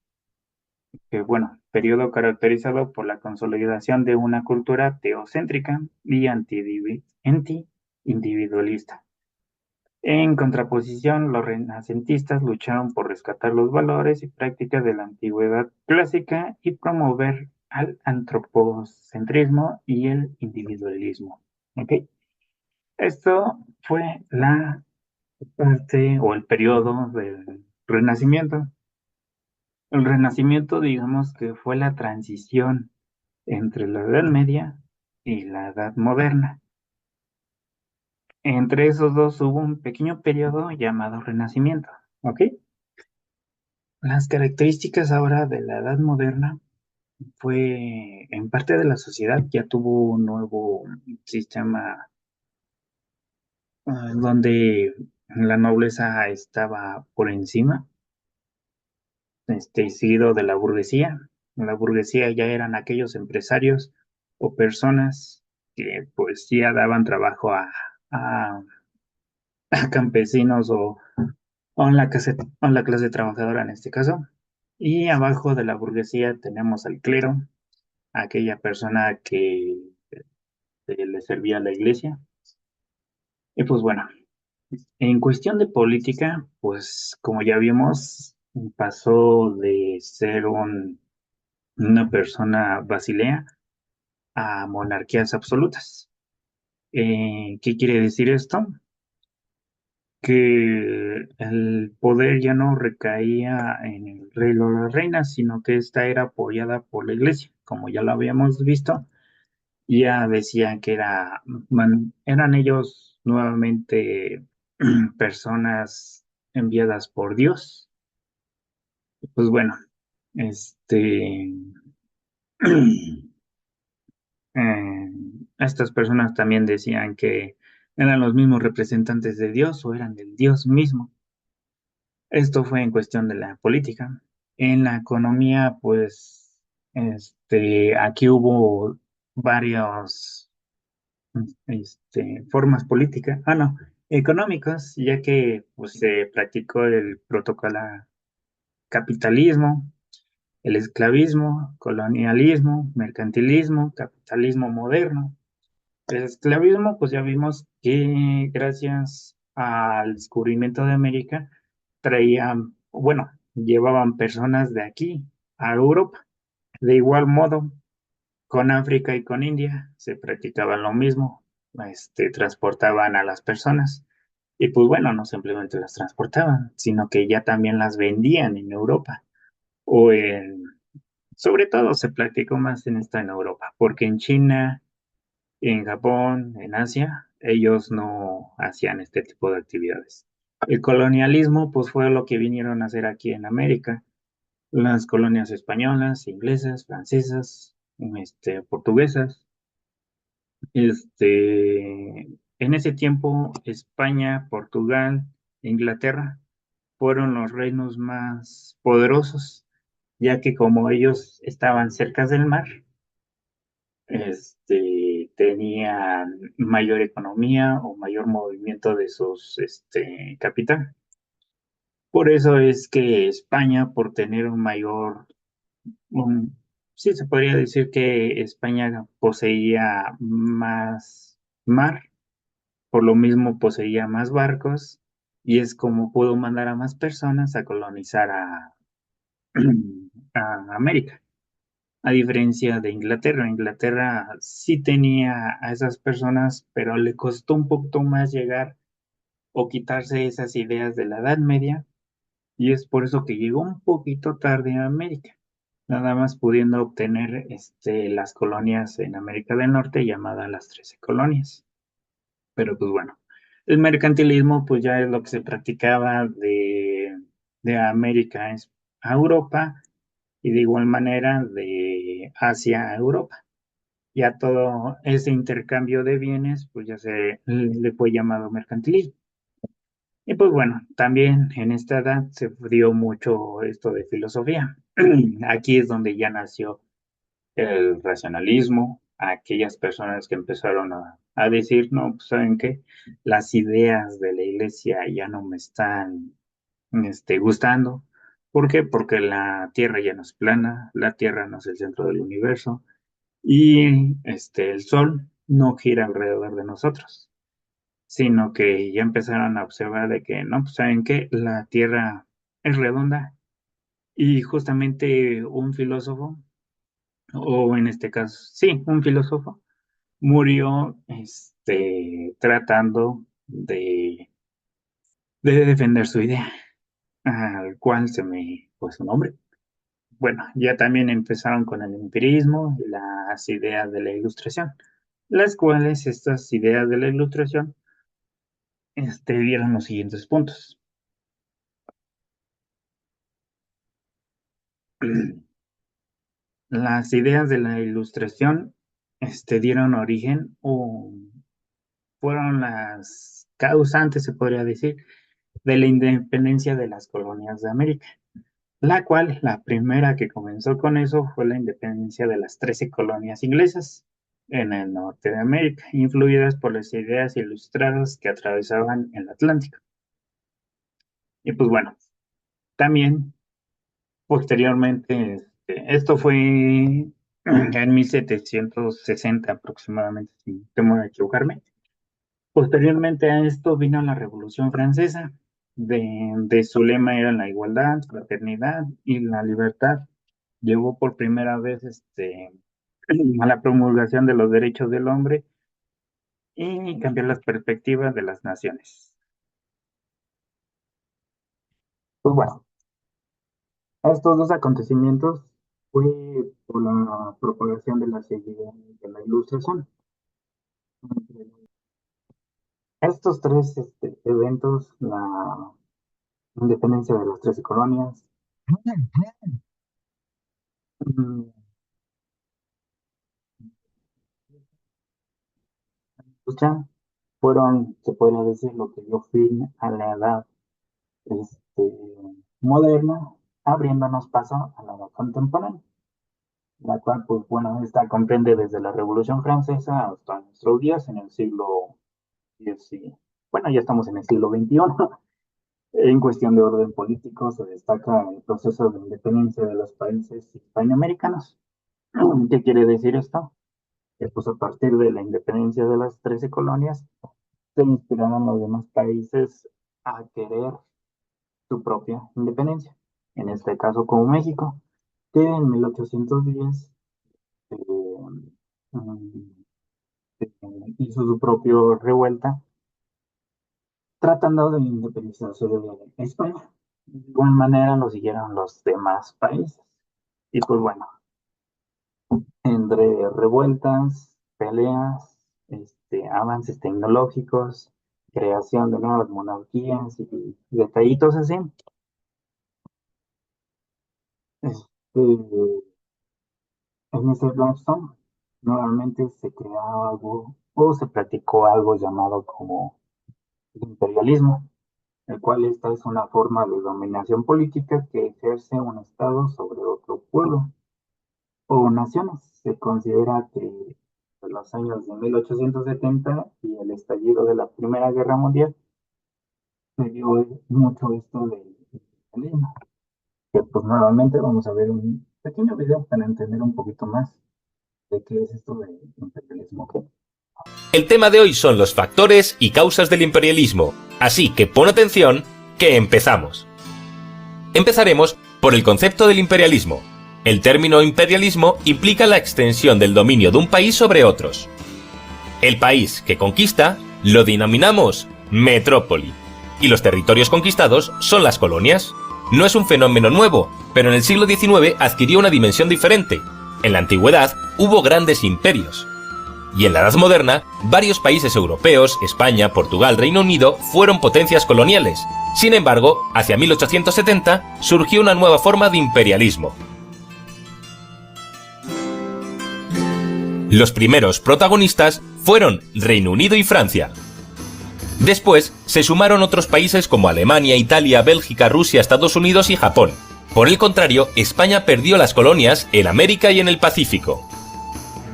que bueno, periodo caracterizado por la consolidación de una cultura teocéntrica y anti-individualista. En contraposición, los renacentistas lucharon por rescatar los valores y prácticas de la antigüedad clásica y promover al antropocentrismo y el individualismo. ¿Ok? Esto fue la parte o el periodo del Renacimiento. El Renacimiento, digamos que fue la transición entre la Edad Media y la Edad Moderna. Entre esos dos hubo un pequeño periodo llamado Renacimiento. ¿Ok? Las características ahora de la Edad Moderna fue, en parte de la sociedad ya tuvo un nuevo sistema donde la nobleza estaba por encima, seguido de la burguesía. La burguesía ya eran aquellos empresarios o personas que pues ya daban trabajo a, a campesinos o en la clase trabajadora en este caso. Y abajo de la burguesía tenemos al clero, aquella persona que le servía a la iglesia. Y pues bueno, en cuestión de política, pues como ya vimos, pasó de ser una persona basilea a monarquías absolutas. ¿Qué quiere decir esto? Que el poder ya no recaía en el rey o la reina, sino que esta era apoyada por la iglesia, como ya lo habíamos visto. Ya decían que eran ellos nuevamente personas enviadas por Dios. Pues bueno, este, eh, estas personas también decían que eran los mismos representantes de Dios o eran del Dios mismo. Esto fue en cuestión de la política. En la economía, pues, aquí hubo varios formas políticas, no, económicas, ya que pues, se practicó el protocolo capitalismo, el esclavismo, colonialismo, mercantilismo, capitalismo moderno. El esclavismo, pues ya vimos que gracias al descubrimiento de América, traían, bueno, llevaban personas de aquí a Europa. De igual modo, con África y con India se practicaba lo mismo, transportaban a las personas y pues bueno, no simplemente las transportaban, sino que ya también las vendían en Europa o sobre todo se practicó más en esta en Europa, porque en China, en Japón, en Asia, ellos no hacían este tipo de actividades. El colonialismo pues fue lo que vinieron a hacer aquí en América, las colonias españolas, inglesas, francesas, portuguesas. En ese tiempo, España, Portugal e Inglaterra fueron los reinos más poderosos, ya que como ellos estaban cerca del mar, tenían mayor economía o mayor movimiento de sus, capital. Por eso es que España, por tener sí se podría decir que España poseía más mar, por lo mismo poseía más barcos y es como pudo mandar a más personas a colonizar a América. A diferencia de Inglaterra, Inglaterra sí tenía a esas personas, pero le costó un poquito más llegar o quitarse esas ideas de la Edad Media y es por eso que llegó un poquito tarde a América, nada más pudiendo obtener las colonias en América del Norte llamadas las 13 colonias. Pero pues bueno, el mercantilismo pues ya es lo que se practicaba de América a Europa y de igual manera de Asia a Europa. Ya todo ese intercambio de bienes pues ya se le fue llamado mercantilismo. Y pues bueno, también en esta edad se dio mucho esto de filosofía. Aquí es donde ya nació el racionalismo, a aquellas personas que empezaron a decir, no, pues saben qué, las ideas de la iglesia ya no me están gustando. ¿Por qué? Porque la Tierra ya no es plana, la Tierra no es el centro del universo y el Sol no gira alrededor de nosotros, sino que ya empezaron a observar de que, no, pues saben qué, la Tierra es redonda y justamente un filósofo, o en este caso, sí, un filósofo, murió tratando de defender su idea, al cual se me fue su nombre. Bueno, ya también empezaron con el empirismo y las ideas de la ilustración, las cuales estas ideas de la ilustración dieron los siguientes puntos. Las ideas de la ilustración dieron origen o fueron las causantes, se podría decir, de la independencia de las colonias de América, la cual la primera que comenzó con eso fue la independencia de las 13 colonias inglesas en el norte de América, influidas por las ideas ilustradas que atravesaban el Atlántico. Y pues bueno, también posteriormente, esto fue en 1760 aproximadamente, si temo de equivocarme. Posteriormente a esto vino la Revolución Francesa. De su lema era la igualdad, fraternidad y la libertad. Llevó por primera vez a la promulgación de los derechos del hombre y cambiar las perspectivas de las naciones. Pues bueno, estos dos acontecimientos fue por la propagación de las ideas de la Ilustración. Estos tres eventos, la independencia de las 13 colonias, mm, industria, fueron, se podría decir, lo que dio fin a la edad este, moderna, abriéndonos paso a la edad contemporánea, la cual, pues bueno, esta comprende desde la Revolución Francesa hasta nuestros días en el siglo XIX. Bueno, ya estamos en el siglo XXI. En cuestión de orden político, se destaca el proceso de independencia de los países hispanoamericanos. ¿Qué quiere decir esto? Que pues a partir de la independencia de las 13 colonias, se inspiraron los demás países a querer su propia independencia. En este caso, como México, que en 1810 eh, mm, hizo su propia revuelta tratando de independizarse de España. De igual manera lo siguieron los demás países. Y pues bueno, entre revueltas, peleas, avances tecnológicos, creación de nuevas monarquías y detallitos así, este, en este Blackstone nuevamente se creaba algo o se platicó algo llamado como imperialismo, el cual esta es una forma de dominación política que ejerce un Estado sobre otro pueblo o naciones. Se considera que en los años de 1870 y el estallido de la Primera Guerra Mundial se dio mucho esto del imperialismo, que pues nuevamente vamos a ver un pequeño video para entender un poquito más de qué es esto del imperialismo. ¿Okay? El tema de hoy son los factores y causas del imperialismo, así que pon atención, que empezamos. Empezaremos por el concepto del imperialismo. El término imperialismo implica la extensión del dominio de un país sobre otros. El país que conquista lo denominamos metrópoli, y los territorios conquistados son las colonias. No es un fenómeno nuevo, pero en el siglo XIX adquirió una dimensión diferente. En la antigüedad hubo grandes imperios. Y en la Edad Moderna, varios países europeos, España, Portugal, Reino Unido, fueron potencias coloniales. Sin embargo, hacia 1870 surgió una nueva forma de imperialismo. Los primeros protagonistas fueron Reino Unido y Francia. Después se sumaron otros países como Alemania, Italia, Bélgica, Rusia, Estados Unidos y Japón. Por el contrario, España perdió las colonias en América y en el Pacífico.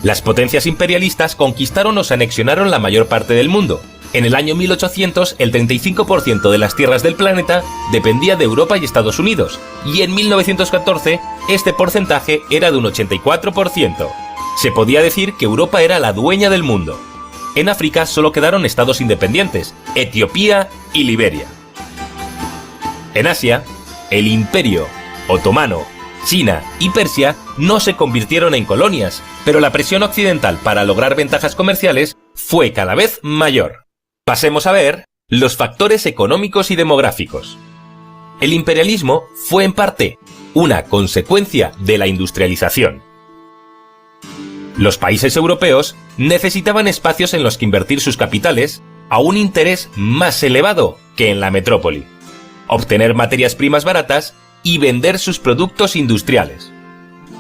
Las potencias imperialistas conquistaron o se anexionaron la mayor parte del mundo. En el año 1800, el 35% de las tierras del planeta dependía de Europa y Estados Unidos, y en 1914 este porcentaje era de un 84%. Se podía decir que Europa era la dueña del mundo. En África solo quedaron estados independientes, Etiopía y Liberia. En Asia, el Imperio Otomano, China y Persia no se convirtieron en colonias, pero la presión occidental para lograr ventajas comerciales fue cada vez mayor. Pasemos a ver los factores económicos y demográficos. El imperialismo fue en parte una consecuencia de la industrialización. Los países europeos necesitaban espacios en los que invertir sus capitales a un interés más elevado que en la metrópoli, obtener materias primas baratas y vender sus productos industriales.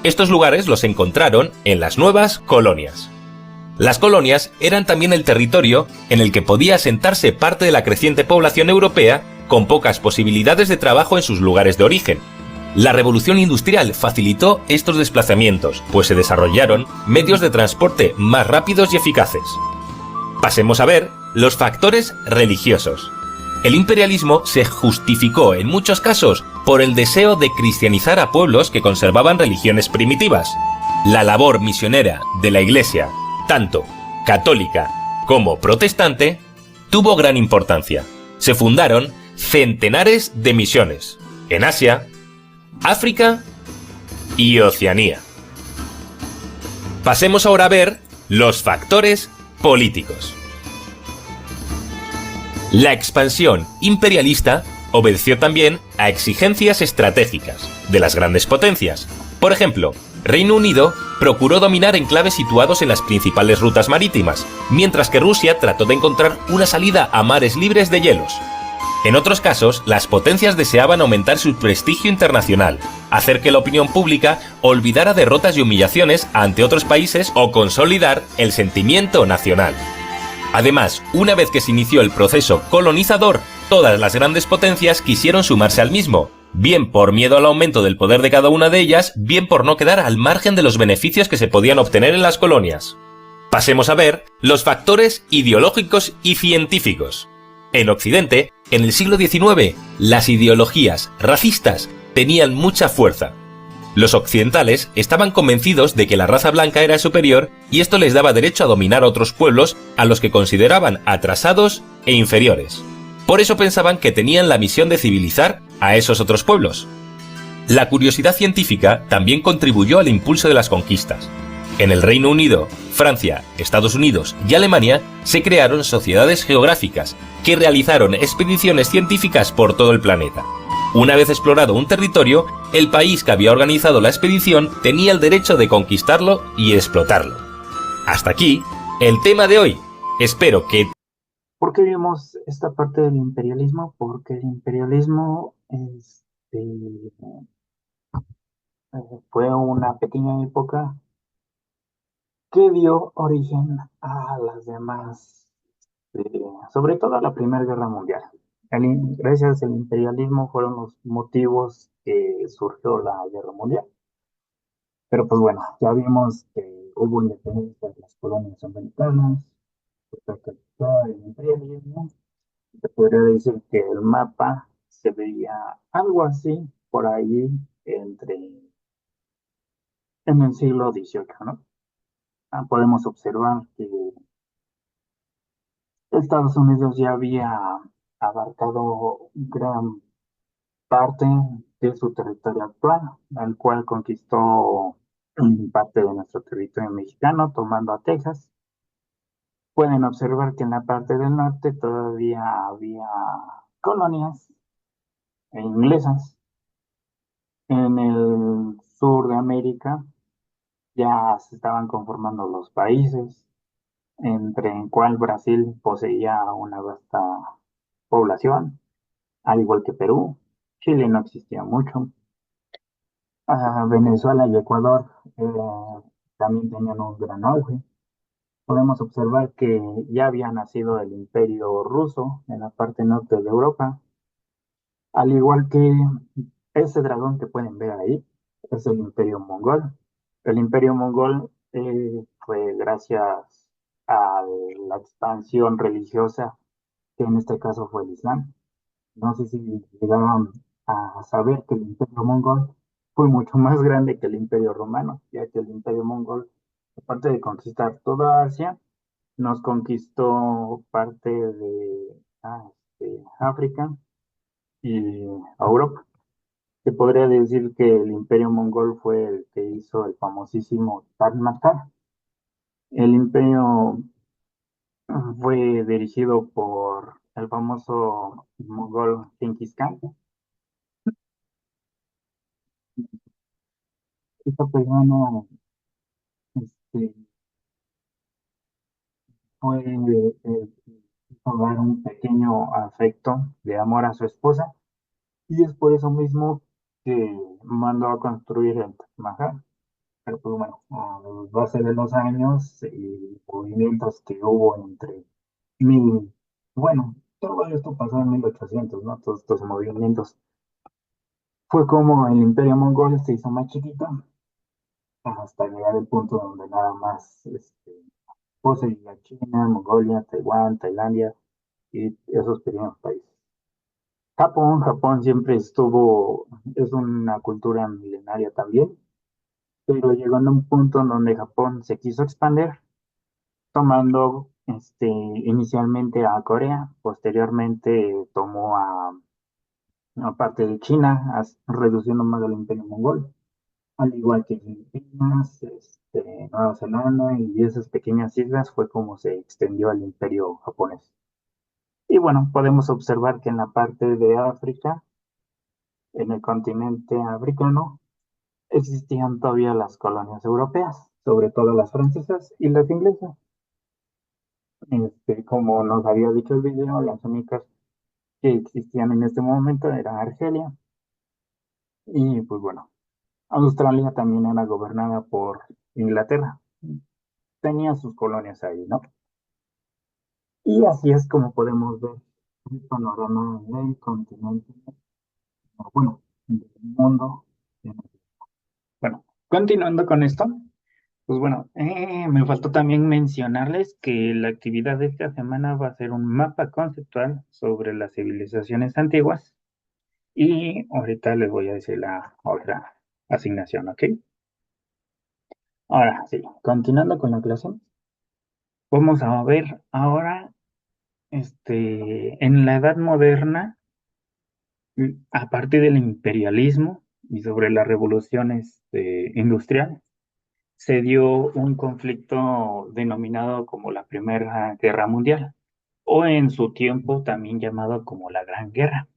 Estos lugares los encontraron en las nuevas colonias. Las colonias eran también el territorio en el que podía asentarse parte de la creciente población europea con pocas posibilidades de trabajo en sus lugares de origen. La revolución industrial facilitó estos desplazamientos, pues se desarrollaron medios de transporte más rápidos y eficaces. Pasemos a ver los factores religiosos. El imperialismo se justificó en muchos casos por el deseo de cristianizar a pueblos que conservaban religiones primitivas. La labor misionera de la Iglesia, tanto católica como protestante, tuvo gran importancia. Se fundaron centenares de misiones en Asia, África y Oceanía. Pasemos ahora a ver los factores políticos. La expansión imperialista obedeció también a exigencias estratégicas de las grandes potencias. Por ejemplo, Reino Unido procuró dominar enclaves situados en las principales rutas marítimas, mientras que Rusia trató de encontrar una salida a mares libres de hielos. En otros casos, las potencias deseaban aumentar su prestigio internacional, hacer que la opinión pública olvidara derrotas y humillaciones ante otros países o consolidar el sentimiento nacional. Además, una vez que se inició el proceso colonizador, todas las grandes potencias quisieron sumarse al mismo, bien por miedo al aumento del poder de cada una de ellas, bien por no quedar al margen de los beneficios que se podían obtener en las colonias. Pasemos a ver los factores ideológicos y científicos. En Occidente, en el siglo XIX, las ideologías racistas tenían mucha fuerza. Los occidentales estaban convencidos de que la raza blanca era superior y esto les daba derecho a dominar a otros pueblos a los que consideraban atrasados e inferiores. Por eso pensaban que tenían la misión de civilizar a esos otros pueblos. La curiosidad científica también contribuyó al impulso de las conquistas. En el Reino Unido, Francia, Estados Unidos y Alemania se crearon sociedades geográficas que realizaron expediciones científicas por todo el planeta. Una vez explorado un territorio, el país que había organizado la expedición tenía el derecho de conquistarlo y explotarlo. Hasta aquí el tema de hoy. Espero que... ¿Por qué vimos esta parte del imperialismo? Porque el imperialismo fue una pequeña época que dio origen a las demás, sobre todo a la Primera Guerra Mundial. Gracias al imperialismo fueron los motivos que surgió la Guerra Mundial. Pero pues bueno, ya vimos que hubo independencia de las colonias americanas, el imperialismo. Se podría decir que el mapa se veía algo así por ahí en el siglo XVIII, ¿no? Podemos observar que Estados Unidos ya había abarcado gran parte de su territorio actual, al cual conquistó parte de nuestro territorio mexicano, tomando a Texas. Pueden observar que en la parte del norte todavía había colonias inglesas. En el sur de América ya se estaban conformando los países, entre el cual Brasil poseía una vasta población, al igual que Perú. Chile no existía mucho. Venezuela y Ecuador también tenían un gran auge. Podemos observar que ya había nacido el Imperio Ruso en la parte norte de Europa, al igual que ese dragón que pueden ver ahí, es el Imperio Mongol. El Imperio Mongol fue gracias a la expansión religiosa, que en este caso fue el Islam. No sé si llegaron a saber que el Imperio Mongol fue mucho más grande que el Imperio Romano, ya que el Imperio Mongol, aparte de conquistar toda Asia, nos conquistó parte de África y Europa. Se podría decir que el Imperio Mongol fue el que hizo el famosísimo Taj Mahal. El imperio fue dirigido por el famoso mongol Genghis Khan. Esta persona este, fue hizo dar un pequeño afecto de amor a su esposa y es por eso mismo que mandó a construir el Taj Mahal. Pero pues bueno, a base de los años y movimientos que hubo entre mil, bueno, todo esto pasó en 1800, ¿no? Todos estos movimientos. Fue como el Imperio Mongol se hizo más chiquito hasta llegar al punto donde nada más poseía China, Mongolia, Taiwán, Tailandia y esos pequeños países. Japón siempre estuvo, es una cultura milenaria también, pero llegando a un punto en donde Japón se quiso expandir, tomando inicialmente a Corea, posteriormente tomó a parte de China, reduciendo más el imperio mongol, al igual que Filipinas, Nueva Zelanda y esas pequeñas islas fue como se extendió el imperio japonés. Y bueno, podemos observar que en la parte de África, en el continente africano, existían todavía las colonias europeas, sobre todo las francesas y las inglesas. Como nos había dicho el video, las únicas que existían en este momento era Argelia. Y pues bueno, Australia también era gobernada por Inglaterra. Tenía sus colonias ahí, ¿no? Y así es como podemos ver el panorama del continente, o bueno, del mundo. Bueno, continuando con esto, pues bueno, me faltó también mencionarles que la actividad de esta semana va a ser un mapa conceptual sobre las civilizaciones antiguas. Y ahorita les voy a decir la otra asignación, ¿ok? Ahora sí, continuando con la clase, vamos a ver ahora, en la Edad Moderna, a partir del imperialismo y sobre la revolución industrial, se dio un conflicto denominado como la Primera Guerra Mundial, o en su tiempo también llamado como la Gran Guerra.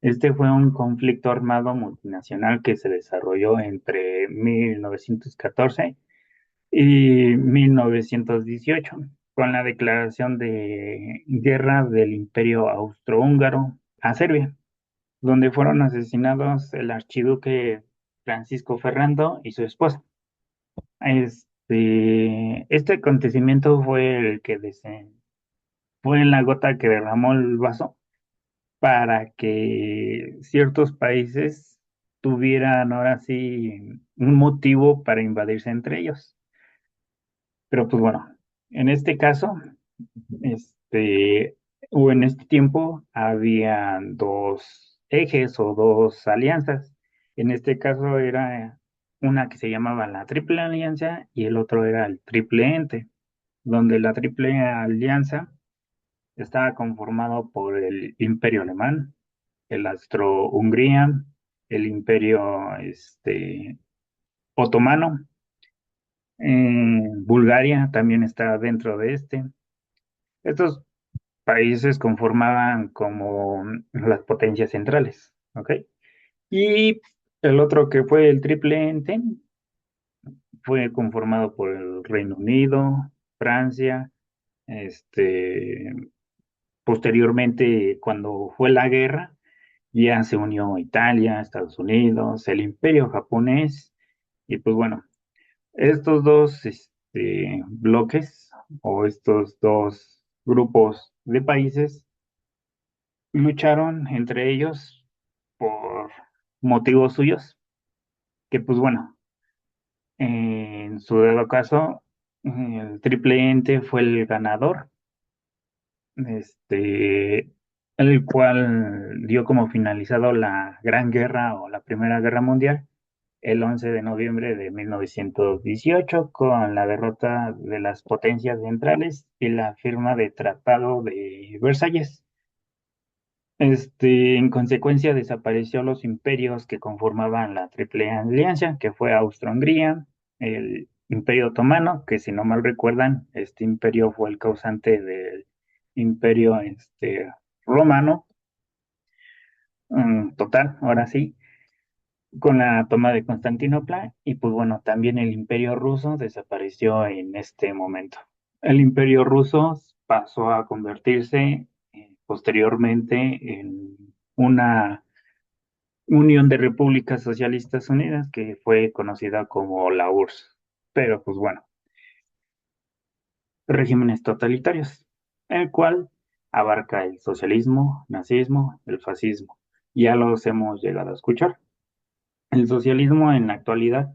Este fue un conflicto armado multinacional que se desarrolló entre 1914 y 1918, con la declaración de guerra del Imperio Austrohúngaro a Serbia, donde fueron asesinados el archiduque Francisco Fernando y su esposa. Este acontecimiento fue el que fue la gota que derramó el vaso para que ciertos países tuvieran ahora sí un motivo para invadirse entre ellos. Pero pues bueno, en este caso, este, o en este tiempo, había dos ejes o dos alianzas. En este caso era una que se llamaba la Triple Alianza y el otro era el Triple Ente, donde la Triple Alianza estaba conformado por el Imperio Alemán, el Austro-Hungría, el Imperio Otomano, Bulgaria también está dentro de este. Estos países conformaban como las potencias centrales, ¿ok? Y el otro que fue el Triple Ente fue conformado por el Reino Unido, Francia, este, posteriormente cuando fue la guerra, ya se unió Italia, Estados Unidos, el Imperio japonés, y pues bueno, estos dos bloques o estos dos grupos de países lucharon entre ellos por motivos suyos, que pues bueno, en su dado caso El triple ente fue el ganador, este, el cual dio como finalizado la Gran Guerra o la Primera Guerra Mundial el 11 de noviembre de 1918 con la derrota de las potencias centrales y la firma de Tratado de Versalles. En consecuencia, desapareció los imperios que conformaban la Triple Alianza, que fue Austria-Hungría, el Imperio Otomano, que si no mal recuerdan, este imperio fue el causante del Imperio Romano. Total, ahora sí, con la toma de Constantinopla, y pues bueno, también el Imperio Ruso desapareció en este momento. El Imperio Ruso pasó a convertirse posteriormente en una Unión de Repúblicas Socialistas Unidas, que fue conocida como la URSS. Pero pues bueno, regímenes totalitarios, el cual abarca el socialismo, nazismo, el fascismo. Ya los hemos llegado a escuchar. El socialismo en la actualidad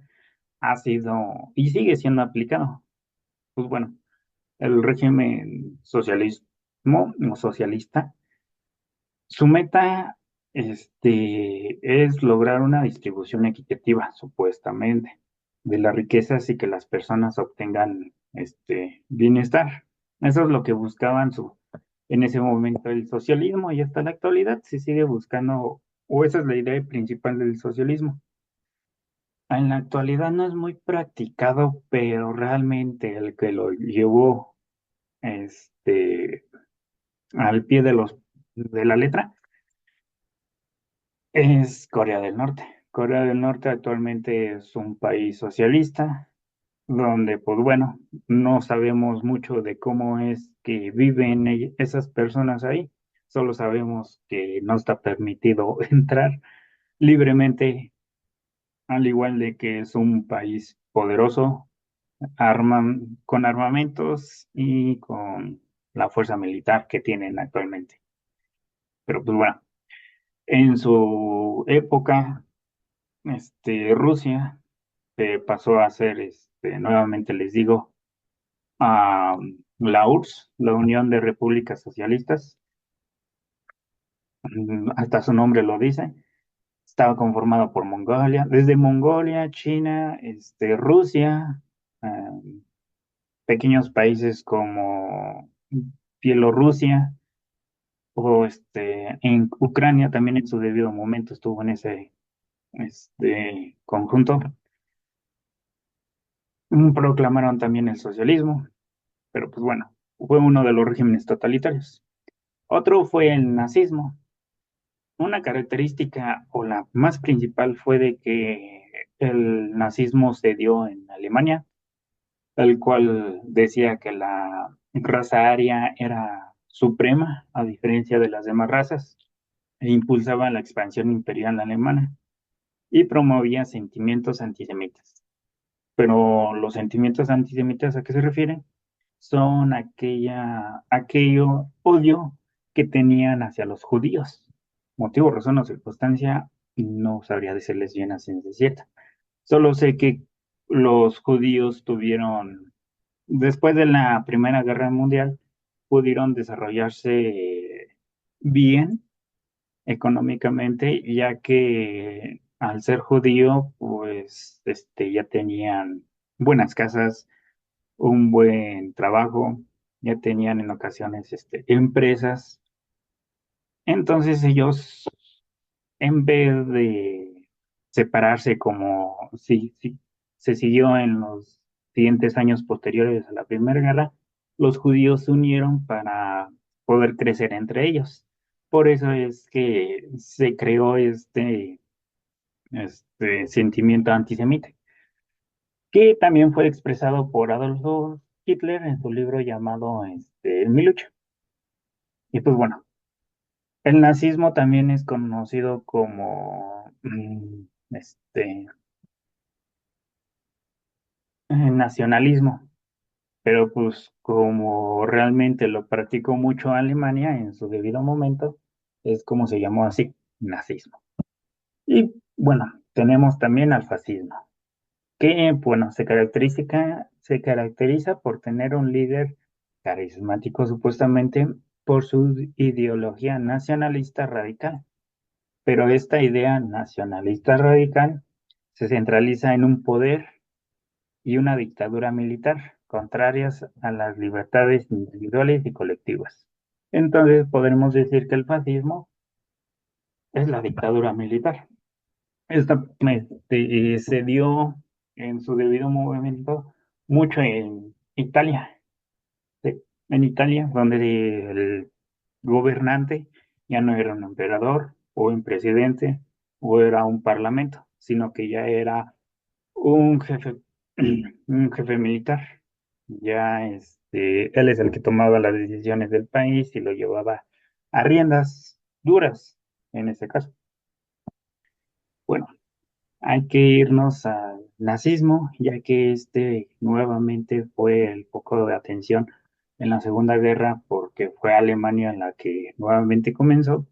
ha sido y sigue siendo aplicado. Pues bueno, el régimen socialismo o socialista, su meta es lograr una distribución equitativa, supuestamente, de las riquezas y que las personas obtengan bienestar. Eso es lo que buscaban en ese momento el socialismo, y hasta la actualidad se sigue buscando, o esa es la idea principal del socialismo. En la actualidad no es muy practicado, pero realmente el que lo llevó este, al pie de la letra es Corea del Norte. Corea del Norte actualmente es un país socialista, donde, pues bueno, no sabemos mucho de cómo es que viven esas personas ahí. Solo sabemos que no está permitido entrar libremente, al igual de que es un país poderoso, con armamentos y con la fuerza militar que tienen actualmente. Pero pues bueno, en su época, Rusia pasó a ser, nuevamente les digo, a la URSS, la Unión de Repúblicas Socialistas. Hasta su nombre lo dice. Estaba conformado por Mongolia, desde Mongolia, China, Rusia, eh, pequeños países como Bielorrusia o en Ucrania también en su debido momento estuvo en ese conjunto. Proclamaron también el socialismo, pero pues bueno, fue uno de los regímenes totalitarios. Otro fue el nazismo. Una característica o la más principal fue de que el nazismo se dio en Alemania, el cual decía que la raza aria era suprema a diferencia de las demás razas, e impulsaba la expansión imperial alemana y promovía sentimientos antisemitas. Pero los sentimientos antisemitas, ¿a qué se refieren? Son aquello odio que tenían hacia los judíos. Motivo, razón o circunstancia, no sabría decirles bien a ciencia cierta. Solo sé que los judíos tuvieron, después de la Primera Guerra Mundial, pudieron desarrollarse bien económicamente, ya que al ser judío, pues ya tenían buenas casas, un buen trabajo, ya tenían en ocasiones empresas. Entonces ellos, en vez de separarse como si se siguió en los siguientes años posteriores a la Primera Guerra, los judíos se unieron para poder crecer entre ellos. Por eso es que se creó este sentimiento antisemita, que también fue expresado por Adolf Hitler en su libro llamado Mi lucha. Y pues bueno, el nazismo también es conocido como nacionalismo, pero pues como realmente lo practicó mucho Alemania en su debido momento, es como se llamó así, nazismo. Y bueno, tenemos también al fascismo. que, bueno, se caracteriza por tener un líder carismático supuestamente por su ideología nacionalista radical. Pero esta idea nacionalista radical se centraliza en un poder y una dictadura militar, contrarias a las libertades individuales y colectivas. Entonces podremos decir que el fascismo es la dictadura militar. Esta se dio en su debido momento mucho en Italia, sí, en Italia, donde el gobernante ya no era un emperador o un presidente o era un parlamento, sino que ya era un jefe, un jefe militar. Ya él es el que tomaba las decisiones del país y lo llevaba a riendas duras en ese caso. Bueno, hay que irnos al nazismo, ya que este nuevamente fue el foco de atención en la Segunda Guerra, porque fue Alemania la que nuevamente comenzó,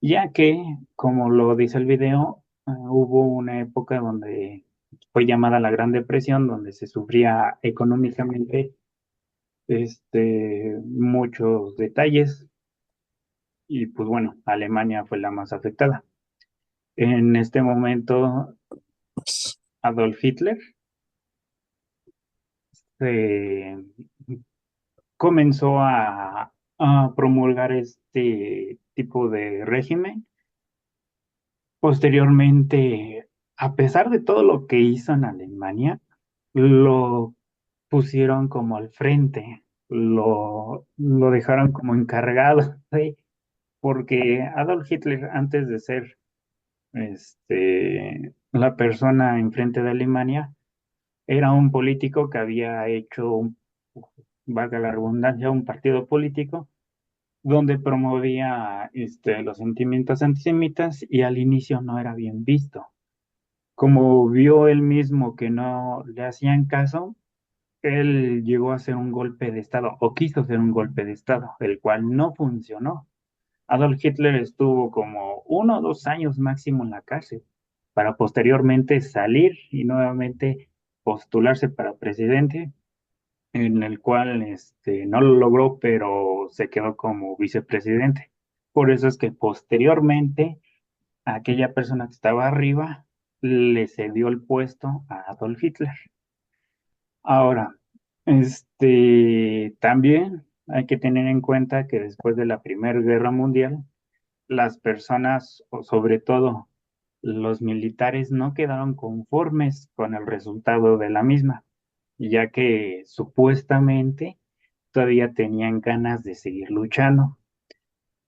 ya que, como lo dice el video, hubo una época donde fue llamada la Gran Depresión, donde se sufría económicamente muchos detalles, y pues bueno, Alemania fue la más afectada. En este momento, Adolf Hitler se comenzó a promulgar este tipo de régimen. Posteriormente, a pesar de todo lo que hizo en Alemania, lo pusieron como al frente, lo dejaron como encargado, ¿sí? Porque Adolf Hitler, antes de ser la persona enfrente de Alemania, era un político que había hecho, valga la redundancia, un partido político donde promovía los sentimientos antisemitas y al inicio no era bien visto. Como vio él mismo que no le hacían caso, él llegó a hacer un golpe de Estado o quiso hacer un golpe de Estado, el cual no funcionó. Adolf Hitler estuvo como 1 o 2 años máximo en la cárcel para posteriormente salir y nuevamente postularse para presidente, en el cual no lo logró, pero se quedó como vicepresidente. Por eso es que posteriormente aquella persona que estaba arriba le cedió el puesto a Adolf Hitler. Ahora, también hay que tener en cuenta que después de la Primera Guerra Mundial, las personas, o sobre todo los militares, no quedaron conformes con el resultado de la misma, ya que supuestamente todavía tenían ganas de seguir luchando.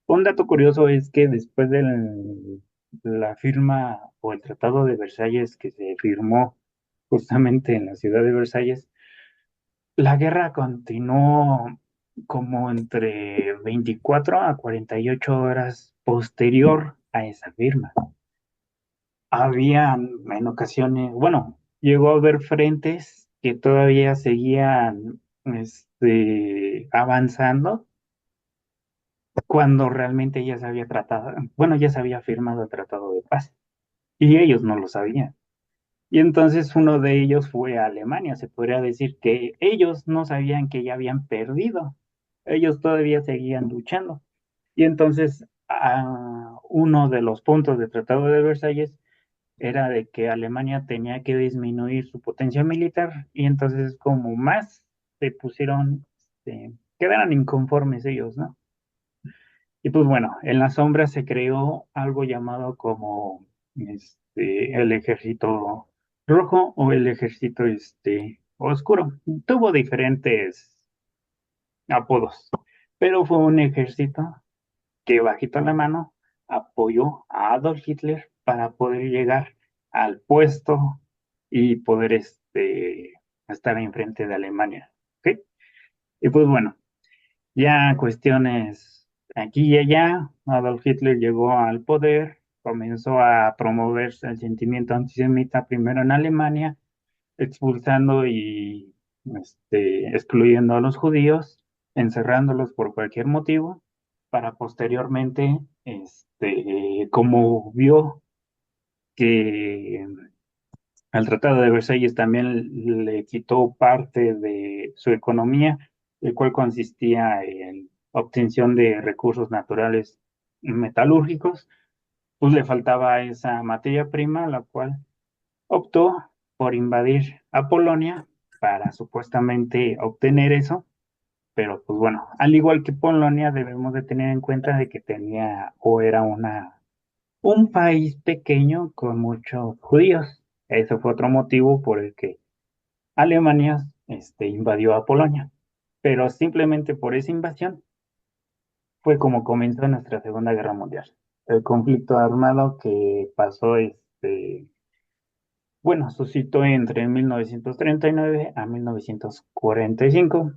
Un dato curioso es que después de la firma o el Tratado de Versalles que se firmó justamente en la ciudad de Versalles, la guerra continuó como entre 24 a 48 horas posterior a esa firma. Había en ocasiones, bueno, llegó a haber frentes que todavía seguían avanzando cuando realmente ya se había tratado, bueno, ya se había firmado el Tratado de Paz y ellos no lo sabían. Y entonces uno de ellos fue a Alemania. Se podría decir que ellos no sabían que ya habían perdido. Ellos todavía seguían luchando. Y entonces uno de los puntos del Tratado de Versalles era de que Alemania tenía que disminuir su potencia militar y entonces como más se pusieron, quedaron inconformes ellos, ¿no? Y pues bueno, en la sombra se creó algo llamado como el ejército rojo o el ejército oscuro. Tuvo diferentes apodos, pero fue un ejército que bajito la mano apoyó a Adolf Hitler para poder llegar al puesto y poder estar enfrente de Alemania. ¿Ok? Y pues bueno, ya cuestiones aquí y allá, Adolf Hitler llegó al poder, comenzó a promover el sentimiento antisemita primero en Alemania, expulsando y excluyendo a los judíos, encerrándolos por cualquier motivo, para posteriormente, como vio que Al Tratado de Versalles también le quitó parte de su economía, el cual consistía en obtención de recursos naturales metalúrgicos, pues le faltaba esa materia prima, la cual optó por invadir a Polonia para supuestamente obtener eso, pero pues bueno, al igual que Polonia debemos de tener en cuenta de que tenía o era un país pequeño con muchos judíos. Ese fue otro motivo por el que Alemania invadió a Polonia. Pero simplemente por esa invasión fue como comenzó nuestra Segunda Guerra Mundial. El conflicto armado que pasó, bueno, suscitó entre 1939 a 1945,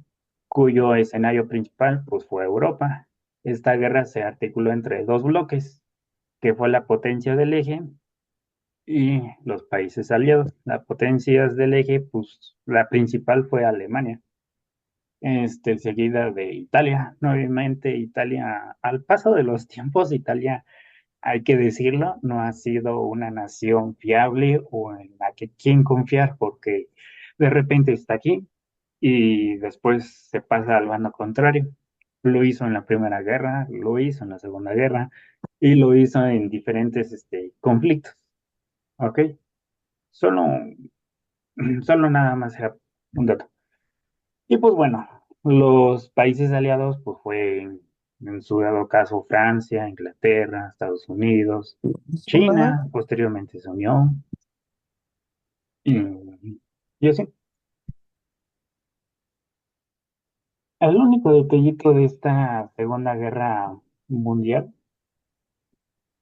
cuyo escenario principal pues, fue Europa. Esta guerra se articuló entre dos bloques, que fue la potencia del eje y los países aliados. Las potencias del eje, pues la principal fue Alemania, seguida de Italia. Nuevamente Italia, al paso de los tiempos, Italia, hay que decirlo, no ha sido una nación fiable o en la que quien confiar, porque de repente está aquí y después se pasa al bando contrario. Lo hizo en la Primera Guerra, lo hizo en la Segunda Guerra y lo hizo en diferentes conflictos. ¿Ok? Solo, solo nada más era un dato. Y pues bueno, los países aliados, pues fue en su dado caso Francia, Inglaterra, Estados Unidos, China, posteriormente se unió, y así. El único detallito de esta Segunda Guerra Mundial,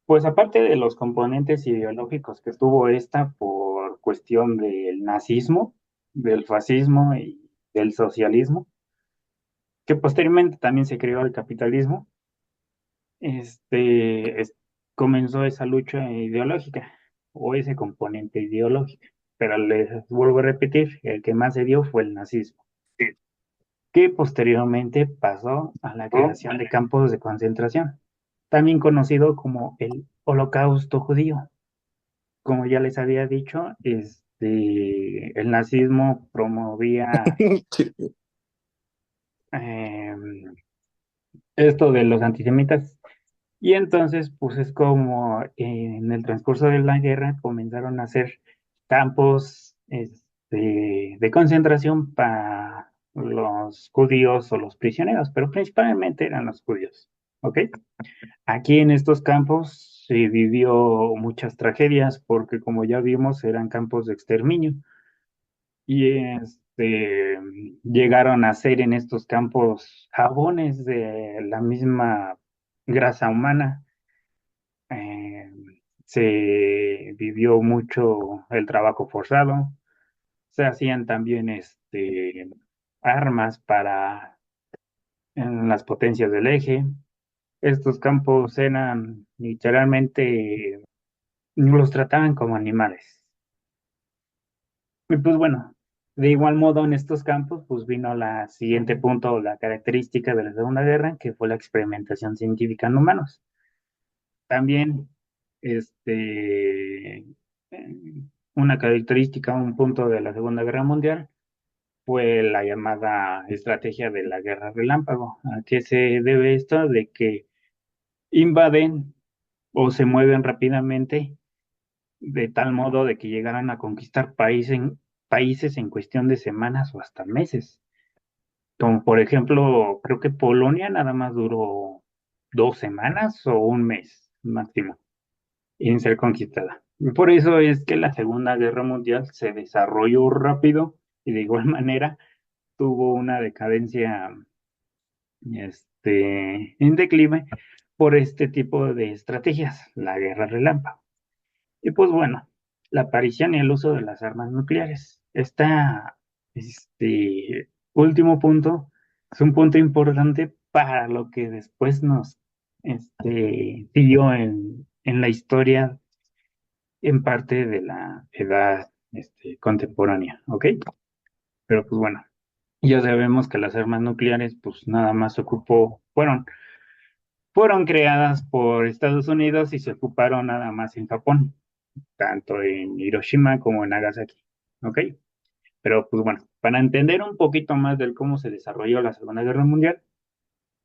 pues aparte de los componentes ideológicos que tuvo esta por cuestión del nazismo, del fascismo y del socialismo, que posteriormente también se creó el capitalismo, este, es- comenzó esa lucha ideológica o ese componente ideológico. Pero les vuelvo a repetir, el que más se dio fue el nazismo, que posteriormente pasó a la creación de campos de concentración, también conocido como el Holocausto judío. Como ya les había dicho, el nazismo promovía em, esto de los antisemitas. Y entonces, pues es como en el transcurso de la guerra comenzaron a hacer campos de concentración para los judíos o los prisioneros, pero principalmente eran los judíos, ¿ok? Aquí en estos campos se vivió muchas tragedias porque como ya vimos eran campos de exterminio y llegaron a ser en estos campos jabones de la misma grasa humana. eh, Se vivió mucho el trabajo forzado, se hacían también armas para en las potencias del eje. Estos campos eran literalmente, los trataban como animales. Y pues bueno, de igual modo en estos campos pues vino la siguiente punto, la característica de la Segunda Guerra, que fue la experimentación científica en humanos. También, una característica, un punto de la Segunda Guerra Mundial fue la llamada estrategia de la guerra relámpago. ¿A qué se debe esto? De que invaden o se mueven rápidamente de tal modo de que llegaran a conquistar países en cuestión de semanas o hasta meses. Como por ejemplo, creo que Polonia nada más duró 2 semanas o un mes máximo en ser conquistada. Y por eso es que la Segunda Guerra Mundial se desarrolló rápido y de igual manera tuvo una decadencia en declive por este tipo de estrategias, la guerra relámpago. Y pues bueno, la aparición y el uso de las armas nucleares. Este último punto es un punto importante para lo que después nos siguió en la historia en parte de la edad contemporánea, ¿ok? Pero pues bueno, ya sabemos que las armas nucleares pues nada más fueron creadas por Estados Unidos y se ocuparon nada más en Japón. tanto en Hiroshima como en Nagasaki, ¿ok? Pero pues bueno, para entender un poquito más del cómo se desarrolló la Segunda Guerra Mundial,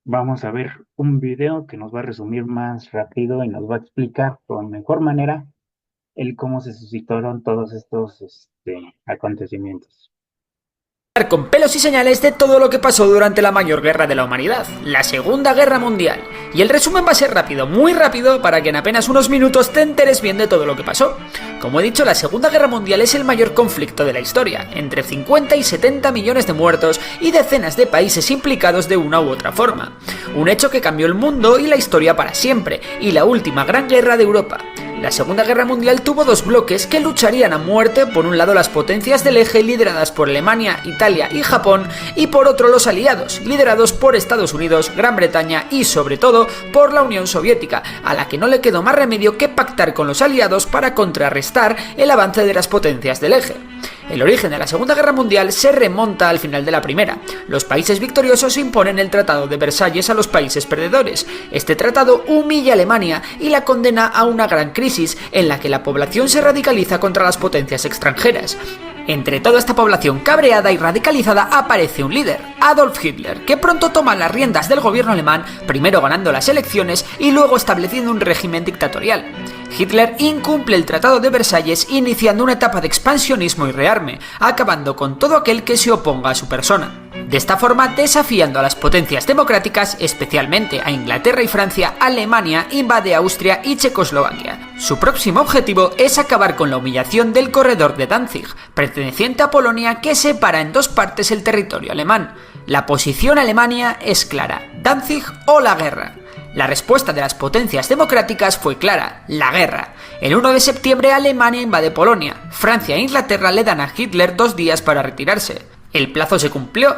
vamos a ver un video que nos va a resumir más rápido y nos va a explicar con mejor manera el cómo se suscitaron todos estos acontecimientos. Con pelos y señales de todo lo que pasó durante la mayor guerra de la humanidad, la Segunda Guerra Mundial. Y el resumen va a ser rápido, muy rápido, para que en apenas unos minutos te enteres bien de todo lo que pasó. Como he dicho, la Segunda Guerra Mundial es el mayor conflicto de la historia, entre 50 y 70 millones de muertos y decenas de países implicados de una u otra forma. Un hecho que cambió el mundo y la historia para siempre, y la última gran guerra de Europa. La Segunda Guerra Mundial tuvo dos bloques que lucharían a muerte, por un lado las potencias del eje lideradas por Alemania, Italia y Japón, y por otro los aliados, liderados por Estados Unidos, Gran Bretaña y sobre todo por la Unión Soviética, a la que no le quedó más remedio que pactar con los aliados para contrarrestar el avance de las potencias del eje. El origen de la Segunda Guerra Mundial se remonta al final de la Primera. Los países victoriosos imponen el Tratado de Versalles a los países perdedores. Este tratado humilla a Alemania y la condena a una gran crisis en la que la población se radicaliza contra las potencias extranjeras. Entre toda esta población cabreada y radicalizada aparece un líder, Adolf Hitler, que pronto toma las riendas del gobierno alemán, primero ganando las elecciones y luego estableciendo un régimen dictatorial. Hitler incumple el Tratado de Versalles, iniciando una etapa de expansionismo y rearme, acabando con todo aquel que se oponga a su persona. De esta forma, desafiando a las potencias democráticas, especialmente a Inglaterra y Francia, Alemania invade Austria y Checoslovaquia. Su próximo objetivo es acabar con la humillación del corredor de Danzig, perteneciente a Polonia, que separa en dos partes el territorio alemán. La posición alemana es clara: Danzig o la guerra. La respuesta de las potencias democráticas fue clara: la guerra. El 1 de septiembre Alemania invade Polonia. Francia e Inglaterra le dan a Hitler 2 días para retirarse. El plazo se cumplió.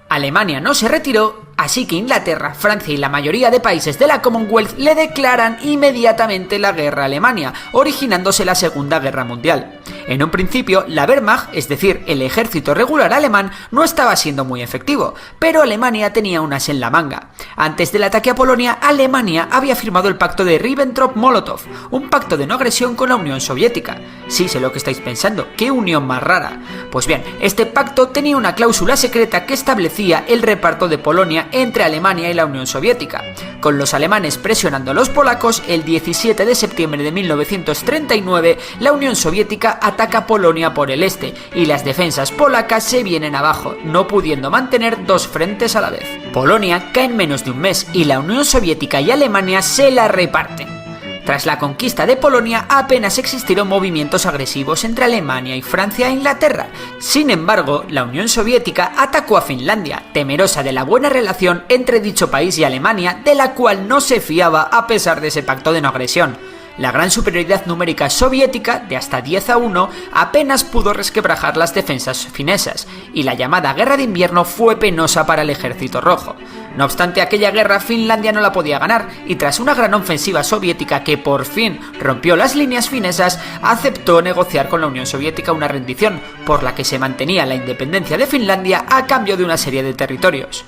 Alemania no se retiró, así que Inglaterra, Francia y la mayoría de países de la Commonwealth le declaran inmediatamente la guerra a Alemania, originándose la Segunda Guerra Mundial. En un principio, la Wehrmacht, es decir, el ejército regular alemán, no estaba siendo muy efectivo, pero Alemania tenía un as en la manga. Antes del ataque a Polonia, Alemania había firmado el pacto de Ribbentrop-Molotov, un pacto de no agresión con la Unión Soviética. Sí, sé lo que estáis pensando, ¿qué unión más rara? Pues bien, este pacto tenía una cláusula secreta que establecía el reparto de Polonia entre Alemania y la Unión Soviética. Con los alemanes presionando a los polacos, el 17 de septiembre de 1939, la Unión Soviética ataca Polonia por el este y las defensas polacas se vienen abajo, no pudiendo mantener dos frentes a la vez. Polonia cae en menos de un mes y la Unión Soviética y Alemania se la reparten. Tras la conquista de Polonia apenas existieron movimientos agresivos entre Alemania y Francia e Inglaterra. Sin embargo, la Unión Soviética atacó a Finlandia, temerosa de la buena relación entre dicho país y Alemania, de la cual no se fiaba a pesar de ese pacto de no agresión. La gran superioridad numérica soviética, de hasta 10-1, apenas pudo resquebrajar las defensas finesas, y la llamada Guerra de Invierno fue penosa para el Ejército Rojo. No obstante aquella guerra, Finlandia no la podía ganar, y tras una gran ofensiva soviética que por fin rompió las líneas finesas, aceptó negociar con la Unión Soviética una rendición, por la que se mantenía la independencia de Finlandia a cambio de una serie de territorios.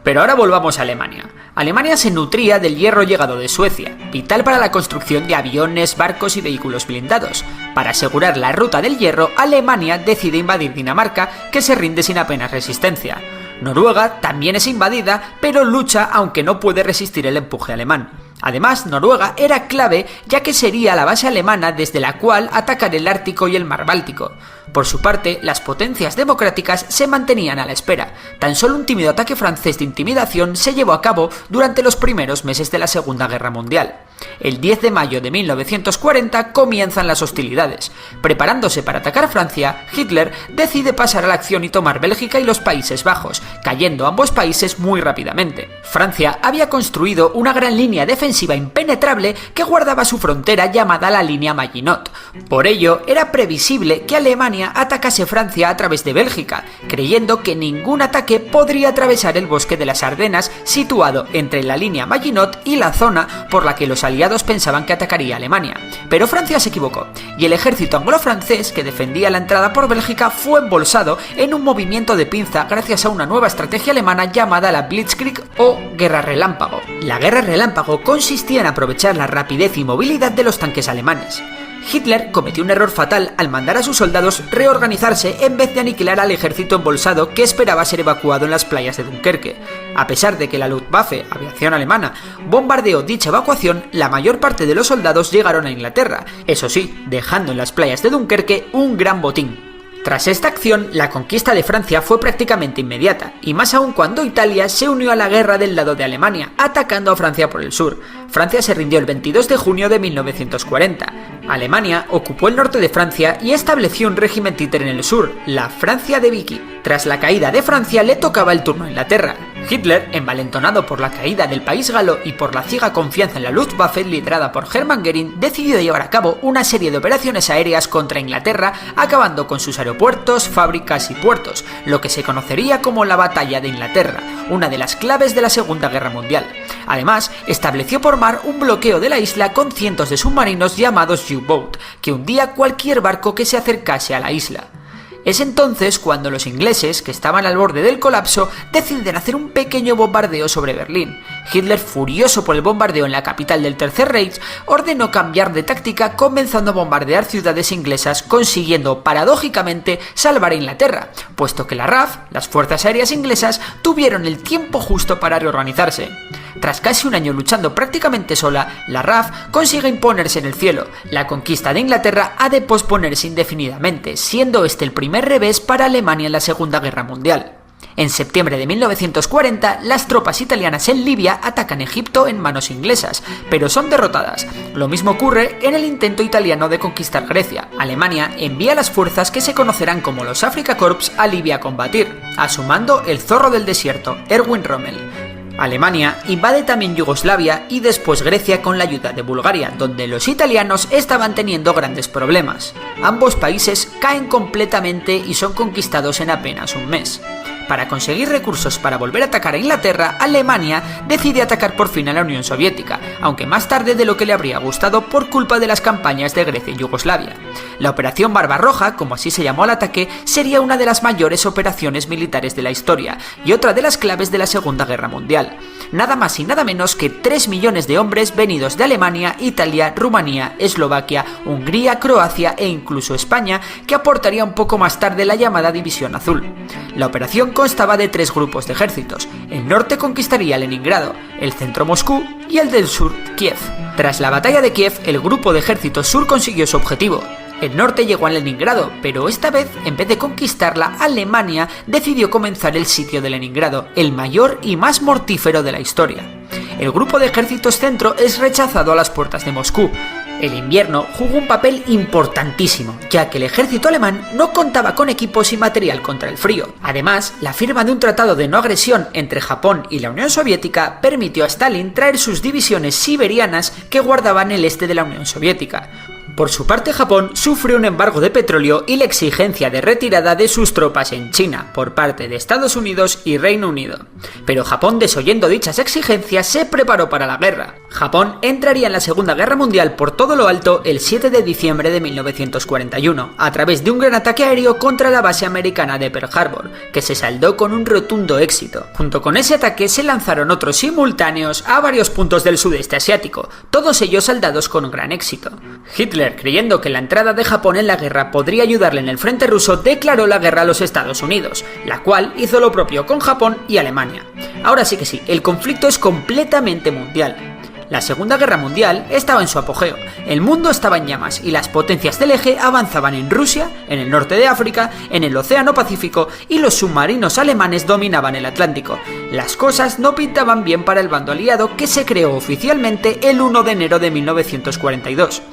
Pero ahora volvamos a Alemania. Alemania se nutría del hierro llegado de Suecia, vital para la construcción de aviones, barcos y vehículos blindados. Para asegurar la ruta del hierro, Alemania decide invadir Dinamarca, que se rinde sin apenas resistencia. Noruega también es invadida, pero lucha aunque no puede resistir el empuje alemán. Además, Noruega era clave ya que sería la base alemana desde la cual atacar el Ártico y el Mar Báltico. Por su parte, las potencias democráticas se mantenían a la espera. Tan solo un tímido ataque francés de intimidación se llevó a cabo durante los primeros meses de la Segunda Guerra Mundial. El 10 de mayo de 1940 comienzan las hostilidades. Preparándose para atacar Francia, Hitler decide pasar a la acción y tomar Bélgica y los Países Bajos, cayendo ambos países muy rápidamente. Francia había construido una gran línea defensiva impenetrable que guardaba su frontera llamada la línea Maginot. Por ello, era previsible que Alemania atacase Francia a través de Bélgica, creyendo que ningún ataque podría atravesar el bosque de las Ardenas situado entre la línea Maginot y la zona por la que los aliados pensaban que atacaría Alemania. Pero Francia se equivocó, y el ejército anglo-francés que defendía la entrada por Bélgica fue embolsado en un movimiento de pinza gracias a una nueva estrategia alemana llamada la Blitzkrieg o Guerra Relámpago. La Guerra Relámpago consistía en aprovechar la rapidez y movilidad de los tanques alemanes. Hitler cometió un error fatal al mandar a sus soldados reorganizarse en vez de aniquilar al ejército embolsado que esperaba ser evacuado en las playas de Dunkerque. A pesar de que la Luftwaffe, aviación alemana, bombardeó dicha evacuación, la mayor parte de los soldados llegaron a Inglaterra, eso sí, dejando en las playas de Dunkerque un gran botín. Tras esta acción, la conquista de Francia fue prácticamente inmediata, y más aún cuando Italia se unió a la guerra del lado de Alemania, atacando a Francia por el sur. Francia se rindió el 22 de junio de 1940. Alemania ocupó el norte de Francia y estableció un régimen títere en el sur, la Francia de Vichy. Tras la caída de Francia le tocaba el turno a Inglaterra. Hitler, envalentonado por la caída del país galo y por la ciega confianza en la Luftwaffe liderada por Hermann Göring, decidió llevar a cabo una serie de operaciones aéreas contra Inglaterra, acabando con sus aeropuertos, fábricas y puertos, lo que se conocería como la Batalla de Inglaterra, una de las claves de la Segunda Guerra Mundial. Además, estableció por mar un bloqueo de la isla con cientos de submarinos llamados U-Boat, que hundía cualquier barco que se acercase a la isla. Es entonces cuando los ingleses, que estaban al borde del colapso, deciden hacer un pequeño bombardeo sobre Berlín. Hitler, furioso por el bombardeo en la capital del Tercer Reich, ordenó cambiar de táctica, comenzando a bombardear ciudades inglesas, consiguiendo paradójicamente salvar a Inglaterra, puesto que la RAF, las fuerzas aéreas inglesas, tuvieron el tiempo justo para reorganizarse. Tras casi un año luchando prácticamente sola, la RAF consigue imponerse en el cielo. La conquista de Inglaterra ha de posponerse indefinidamente, siendo este el primer revés para Alemania en la Segunda Guerra Mundial. En septiembre de 1940, las tropas italianas en Libia atacan Egipto en manos inglesas, pero son derrotadas. Lo mismo ocurre en el intento italiano de conquistar Grecia. Alemania envía las fuerzas que se conocerán como los Afrika Korps a Libia a combatir, a su mando el zorro del desierto, Erwin Rommel. Alemania invade también Yugoslavia y después Grecia con la ayuda de Bulgaria, donde los italianos estaban teniendo grandes problemas. Ambos países caen completamente y son conquistados en apenas un mes. Para conseguir recursos para volver a atacar a Inglaterra, Alemania decide atacar por fin a la Unión Soviética, aunque más tarde de lo que le habría gustado por culpa de las campañas de Grecia y Yugoslavia. La Operación Barbarroja, como así se llamó al ataque, sería una de las mayores operaciones militares de la historia y otra de las claves de la Segunda Guerra Mundial. Nada más y nada menos que 3 millones de hombres venidos de Alemania, Italia, Rumanía, Eslovaquia, Hungría, Croacia e incluso España, que aportaría un poco más tarde la llamada División Azul. La operación constaba de 3 grupos de ejércitos. El norte conquistaría Leningrado, el centro Moscú y el del sur Kiev. Tras la batalla de Kiev, el grupo de ejércitos sur consiguió su objetivo. El norte llegó a Leningrado, pero esta vez, en vez de conquistarla, Alemania decidió comenzar el sitio de Leningrado, el mayor y más mortífero de la historia. El grupo de ejércitos centro es rechazado a las puertas de Moscú. El invierno jugó un papel importantísimo, ya que el ejército alemán no contaba con equipos y material contra el frío. Además, la firma de un tratado de no agresión entre Japón y la Unión Soviética permitió a Stalin traer sus divisiones siberianas que guardaban el este de la Unión Soviética. Por su parte, Japón sufrió un embargo de petróleo y la exigencia de retirada de sus tropas en China por parte de Estados Unidos y Reino Unido. Pero Japón, desoyendo dichas exigencias, se preparó para la guerra. Japón entraría en la Segunda Guerra Mundial por todo lo alto el 7 de diciembre de 1941, a través de un gran ataque aéreo contra la base americana de Pearl Harbor, que se saldó con un rotundo éxito. Junto con ese ataque se lanzaron otros simultáneos a varios puntos del sudeste asiático, todos ellos saldados con un gran éxito. Hitler, creyendo que la entrada de Japón en la guerra podría ayudarle en el frente ruso, declaró la guerra a los Estados Unidos, la cual hizo lo propio con Japón y Alemania. Ahora sí que sí, el conflicto es completamente mundial. La Segunda Guerra Mundial estaba en su apogeo, el mundo estaba en llamas y las potencias del eje avanzaban en Rusia, en el norte de África, en el Océano Pacífico y los submarinos alemanes dominaban el Atlántico. Las cosas no pintaban bien para el bando aliado, que se creó oficialmente el 1 de enero de 1942.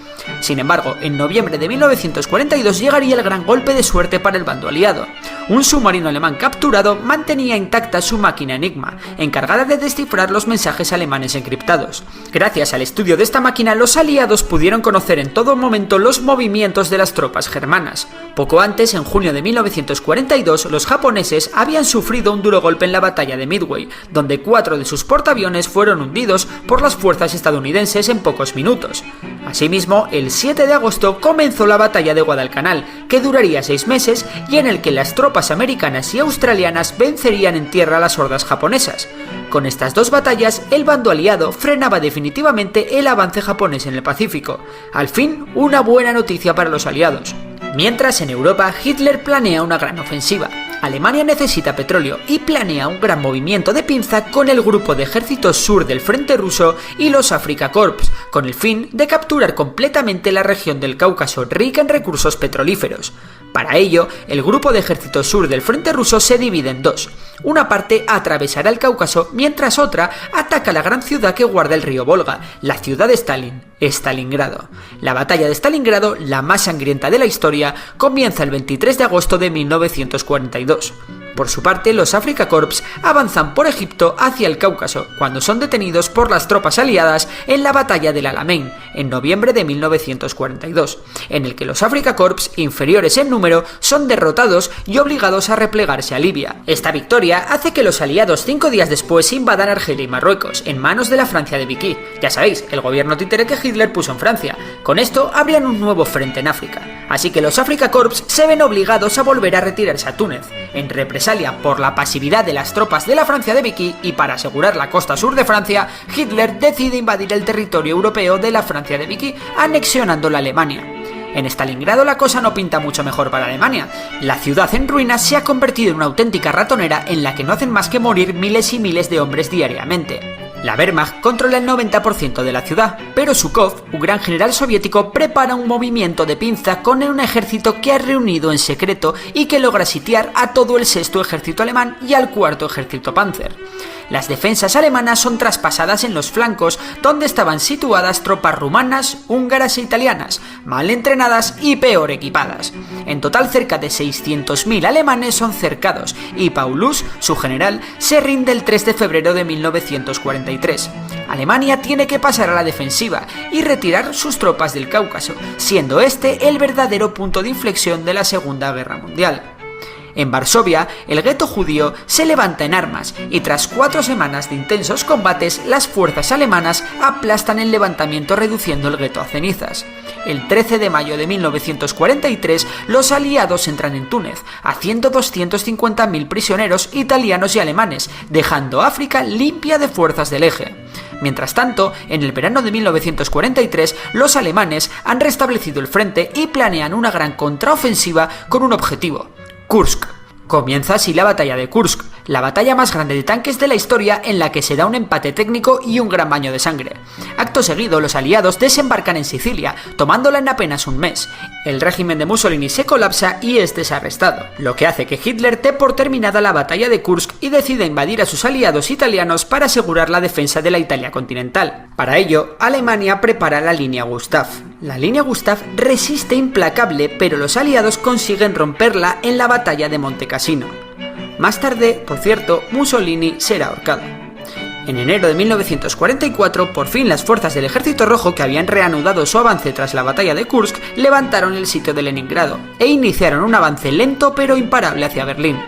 Sin embargo, en noviembre de 1942 llegaría el gran golpe de suerte para el bando aliado. Un submarino alemán capturado mantenía intacta su máquina Enigma, encargada de descifrar los mensajes alemanes encriptados. Gracias al estudio de esta máquina, los aliados pudieron conocer en todo momento los movimientos de las tropas germanas. Poco antes, en junio de 1942, los japoneses habían sufrido un duro golpe en la batalla de Midway, donde 4 de sus portaaviones fueron hundidos por las fuerzas estadounidenses en pocos minutos. Asimismo, el 7 de agosto comenzó la batalla de Guadalcanal, que duraría 6 meses y en el que las tropas tropas americanas y australianas vencerían en tierra a las hordas japonesas. Con estas dos batallas, el bando aliado frenaba definitivamente el avance japonés en el Pacífico. Al fin, una buena noticia para los aliados. Mientras, en Europa, Hitler planea una gran ofensiva. Alemania necesita petróleo y planea un gran movimiento de pinza con el grupo de ejércitos sur del frente ruso y los Afrika Korps, con el fin de capturar completamente la región del Cáucaso rica en recursos petrolíferos. Para ello, el grupo de ejércitos sur del frente ruso se divide en dos. Una parte atravesará el Cáucaso, mientras otra ataca la gran ciudad que guarda el río Volga, la ciudad de Stalin, Stalingrado. La batalla de Stalingrado, la más sangrienta de la historia, comienza el 23 de agosto de 1942. Por su parte, los Afrika Korps avanzan por Egipto hacia el Cáucaso, cuando son detenidos por las tropas aliadas en la batalla del Alamein, en noviembre de 1942, en el que los Afrika Korps, inferiores en número, son derrotados y obligados a replegarse a Libia. Esta victoria hace que los aliados 5 días después invadan Argelia y Marruecos, en manos de la Francia de Vichy. Ya sabéis, el gobierno títere que Hitler puso en Francia. Con esto abrían un nuevo frente en África. Así que los Afrika Korps se ven obligados a volver a retirarse a Túnez, en represalia por la pasividad de las tropas de la Francia de Vichy, y para asegurar la costa sur de Francia, Hitler decide invadir el territorio europeo de la Francia de Vichy, anexionando la Alemania. En Stalingrado la cosa no pinta mucho mejor para Alemania. La ciudad en ruinas se ha convertido en una auténtica ratonera en la que no hacen más que morir miles y miles de hombres diariamente. La Wehrmacht controla el 90% de la ciudad, pero Zhukov, un gran general soviético, prepara un movimiento de pinza con un ejército que ha reunido en secreto y que logra sitiar a todo el 6º ejército alemán y al 4º ejército Panzer. Las defensas alemanas son traspasadas en los flancos, donde estaban situadas tropas rumanas, húngaras e italianas, mal entrenadas y peor equipadas. En total, cerca de 600.000 alemanes son cercados, y Paulus, su general, se rinde el 3 de febrero de 1943. Alemania tiene que pasar a la defensiva y retirar sus tropas del Cáucaso, siendo este el verdadero punto de inflexión de la Segunda Guerra Mundial. En Varsovia, el gueto judío se levanta en armas y tras 4 semanas de intensos combates, las fuerzas alemanas aplastan el levantamiento reduciendo el gueto a cenizas. El 13 de mayo de 1943, los aliados entran en Túnez, haciendo 250.000 prisioneros italianos y alemanes, dejando África limpia de fuerzas del eje. Mientras tanto, en el verano de 1943, los alemanes han restablecido el frente y planean una gran contraofensiva con un objetivo: Kursk. Comienza así la batalla de Kursk, la batalla más grande de tanques de la historia, en la que se da un empate técnico y un gran baño de sangre. Acto seguido, los aliados desembarcan en Sicilia, tomándola en apenas un mes. El régimen de Mussolini se colapsa y este es arrestado, lo que hace que Hitler dé por terminada la batalla de Kursk y decida invadir a sus aliados italianos para asegurar la defensa de la Italia continental. Para ello, Alemania prepara la línea Gustav. La línea Gustav resiste implacable, pero los aliados consiguen romperla en la batalla de Monte Cassino. Más tarde, por cierto, Mussolini será ahorcado. En enero de 1944, por fin las fuerzas del Ejército Rojo, que habían reanudado su avance tras la batalla de Kursk, levantaron el sitio de Leningrado e iniciaron un avance lento pero imparable hacia Berlín.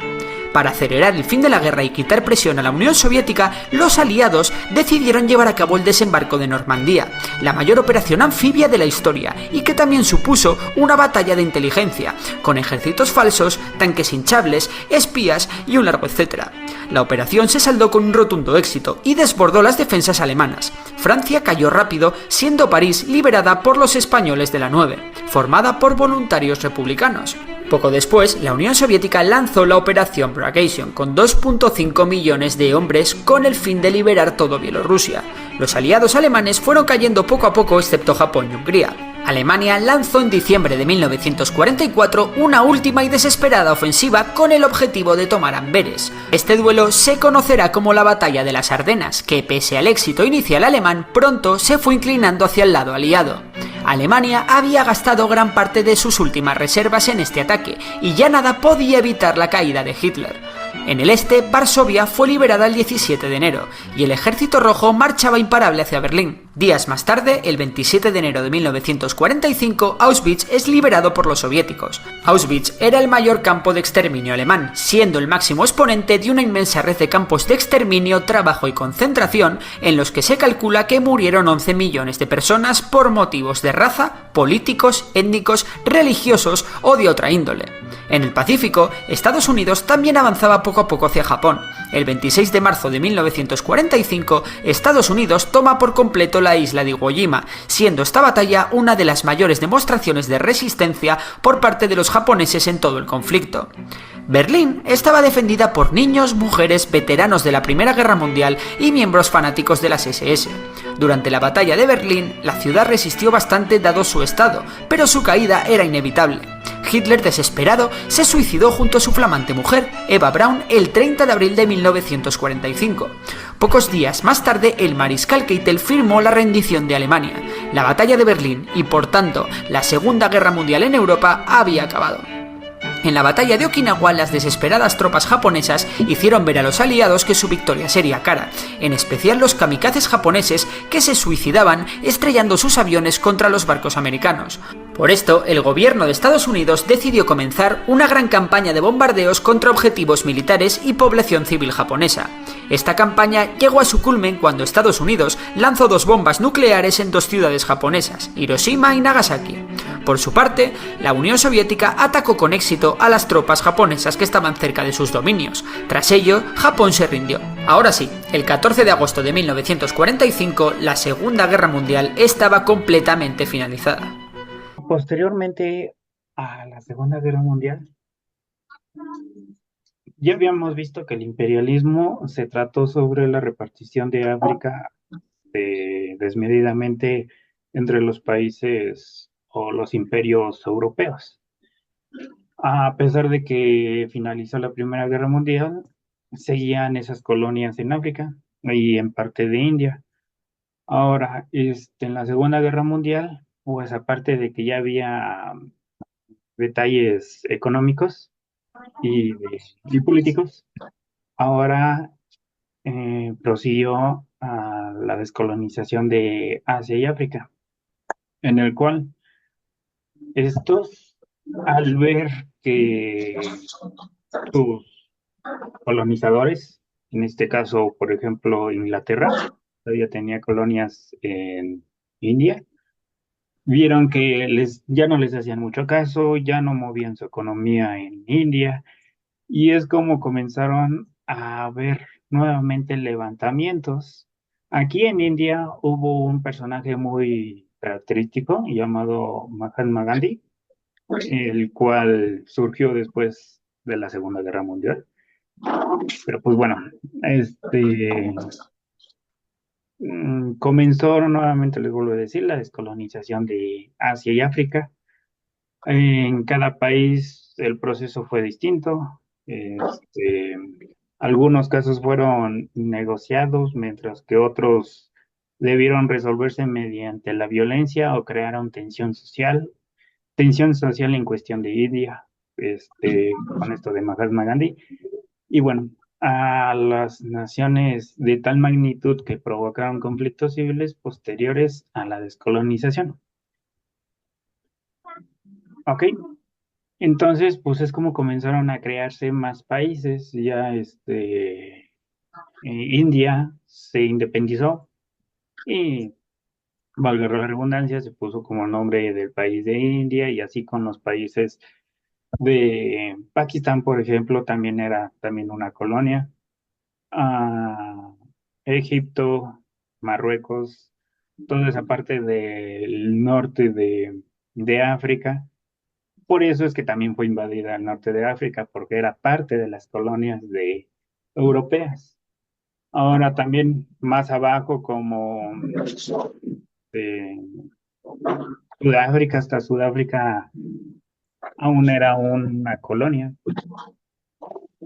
Para acelerar el fin de la guerra y quitar presión a la Unión Soviética, los aliados decidieron llevar a cabo el desembarco de Normandía, la mayor operación anfibia de la historia, y que también supuso una batalla de inteligencia, con ejércitos falsos, tanques hinchables, espías y un largo etcétera. La operación se saldó con un rotundo éxito y desbordó las defensas alemanas. Francia cayó rápido, siendo París liberada por los españoles de la 9, formada por voluntarios republicanos. Poco después, la Unión Soviética lanzó la Operación Bagration con 2,5 millones de hombres con el fin de liberar todo Bielorrusia. Los aliados alemanes fueron cayendo poco a poco, excepto Japón y Hungría. Alemania lanzó en diciembre de 1944 una última y desesperada ofensiva con el objetivo de tomar Amberes. Este duelo se conocerá como la Batalla de las Ardenas, que pese al éxito inicial alemán, pronto se fue inclinando hacia el lado aliado. Alemania había gastado gran parte de sus últimas reservas en este ataque, y ya nada podía evitar la caída de Hitler. En el este, Varsovia fue liberada el 17 de enero, y el Ejército Rojo marchaba imparable hacia Berlín. Días más tarde, el 27 de enero de 1945, Auschwitz es liberado por los soviéticos. Auschwitz era el mayor campo de exterminio alemán, siendo el máximo exponente de una inmensa red de campos de exterminio, trabajo y concentración, en los que se calcula que murieron 11 millones de personas por motivos de raza, políticos, étnicos, religiosos o de otra índole. En el Pacífico, Estados Unidos también avanzaba poco a poco hacia Japón. El 26 de marzo de 1945, Estados Unidos toma por completo la isla de Iwo Jima, siendo esta batalla una de las mayores demostraciones de resistencia por parte de los japoneses en todo el conflicto. Berlín estaba defendida por niños, mujeres, veteranos de la Primera Guerra Mundial y miembros fanáticos de las SS. Durante la batalla de Berlín, la ciudad resistió bastante dado su estado, pero su caída era inevitable. Hitler, desesperado, se suicidó junto a su flamante mujer, Eva Braun, el 30 de abril de 1945. Pocos días más tarde, el mariscal Keitel firmó la rendición de Alemania. La batalla de Berlín y, por tanto, la Segunda Guerra Mundial en Europa había acabado. En la batalla de Okinawa, las desesperadas tropas japonesas hicieron ver a los aliados que su victoria sería cara, en especial los kamikazes japoneses que se suicidaban estrellando sus aviones contra los barcos americanos. Por esto, el gobierno de Estados Unidos decidió comenzar una gran campaña de bombardeos contra objetivos militares y población civil japonesa. Esta campaña llegó a su culmen cuando Estados Unidos lanzó 2 bombas nucleares en 2 ciudades japonesas, Hiroshima y Nagasaki. Por su parte, la Unión Soviética atacó con éxito a las tropas japonesas que estaban cerca de sus dominios. Tras ello, Japón se rindió. Ahora sí, el 14 de agosto de 1945, la Segunda Guerra Mundial estaba completamente finalizada. Posteriormente a la Segunda Guerra Mundial, ya habíamos visto que el imperialismo se trató sobre la repartición de África desmedidamente entre los países o los imperios europeos. A pesar de que finalizó la Primera Guerra Mundial, seguían esas colonias en África y en parte de India. Ahora, en la Segunda Guerra Mundial, pues aparte de que ya había detalles económicos y políticos, ahora prosiguió a la descolonización de Asia y África, en el cual estos, al ver que sus colonizadores, en este caso, por ejemplo, Inglaterra, todavía tenía colonias en India, vieron que ya no les hacían mucho caso, ya no movían su economía en India, y es como comenzaron a haber nuevamente levantamientos. Aquí en India hubo un personaje muy característico llamado Mahatma Gandhi, el cual surgió después de la Segunda Guerra Mundial. Pero pues bueno, comenzó nuevamente, les vuelvo a decir, la descolonización de Asia y África. En cada país el proceso fue distinto. Algunos casos fueron negociados, mientras que otros debieron resolverse mediante la violencia o crearon tensión social en cuestión de India, con esto de Mahatma Gandhi. Y bueno, a las naciones de tal magnitud que provocaron conflictos civiles posteriores a la descolonización. ¿Ok? Entonces, pues es como comenzaron a crearse más países. Ya India se independizó y, valga la redundancia, se puso como nombre del país de India, y así con los países de Pakistán, por ejemplo, también era también una colonia. Egipto, Marruecos, toda esa parte del norte de África. Por eso es que también fue invadida el norte de África, porque era parte de las colonias europeas. Ahora también más abajo, como de Sudáfrica, hasta Sudáfrica aún era una colonia.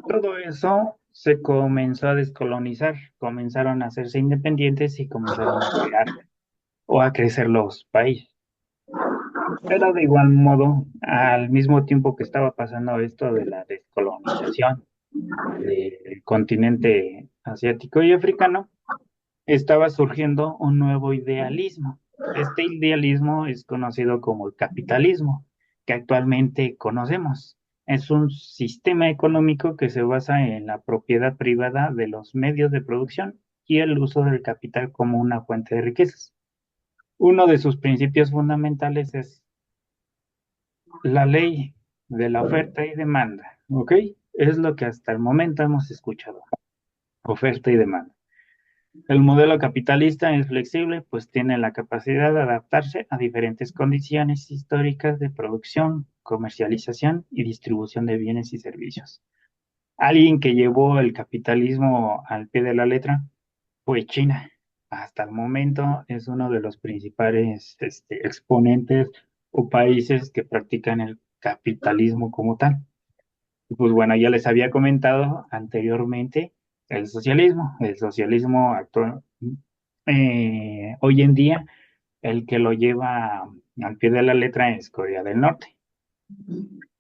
Todo eso se comenzó a descolonizar, comenzaron a hacerse independientes y comenzaron a crear o a crecer los países. Pero de igual modo, al mismo tiempo que estaba pasando esto de la descolonización del continente asiático y africano, estaba surgiendo un nuevo idealismo. Este idealismo es conocido como el capitalismo, que actualmente conocemos. Es un sistema económico que se basa en la propiedad privada de los medios de producción y el uso del capital como una fuente de riquezas. Uno de sus principios fundamentales es la ley de la oferta y demanda, ¿ok? Es lo que hasta el momento hemos escuchado, oferta y demanda. El modelo capitalista es flexible, pues tiene la capacidad de adaptarse a diferentes condiciones históricas de producción, comercialización y distribución de bienes y servicios. Alguien que llevó el capitalismo al pie de la letra fue China. Hasta el momento es uno de los principales exponentes o países que practican el capitalismo como tal. Y pues bueno, ya les había comentado anteriormente el socialismo. El socialismo actual, hoy en día, el que lo lleva al pie de la letra es Corea del Norte.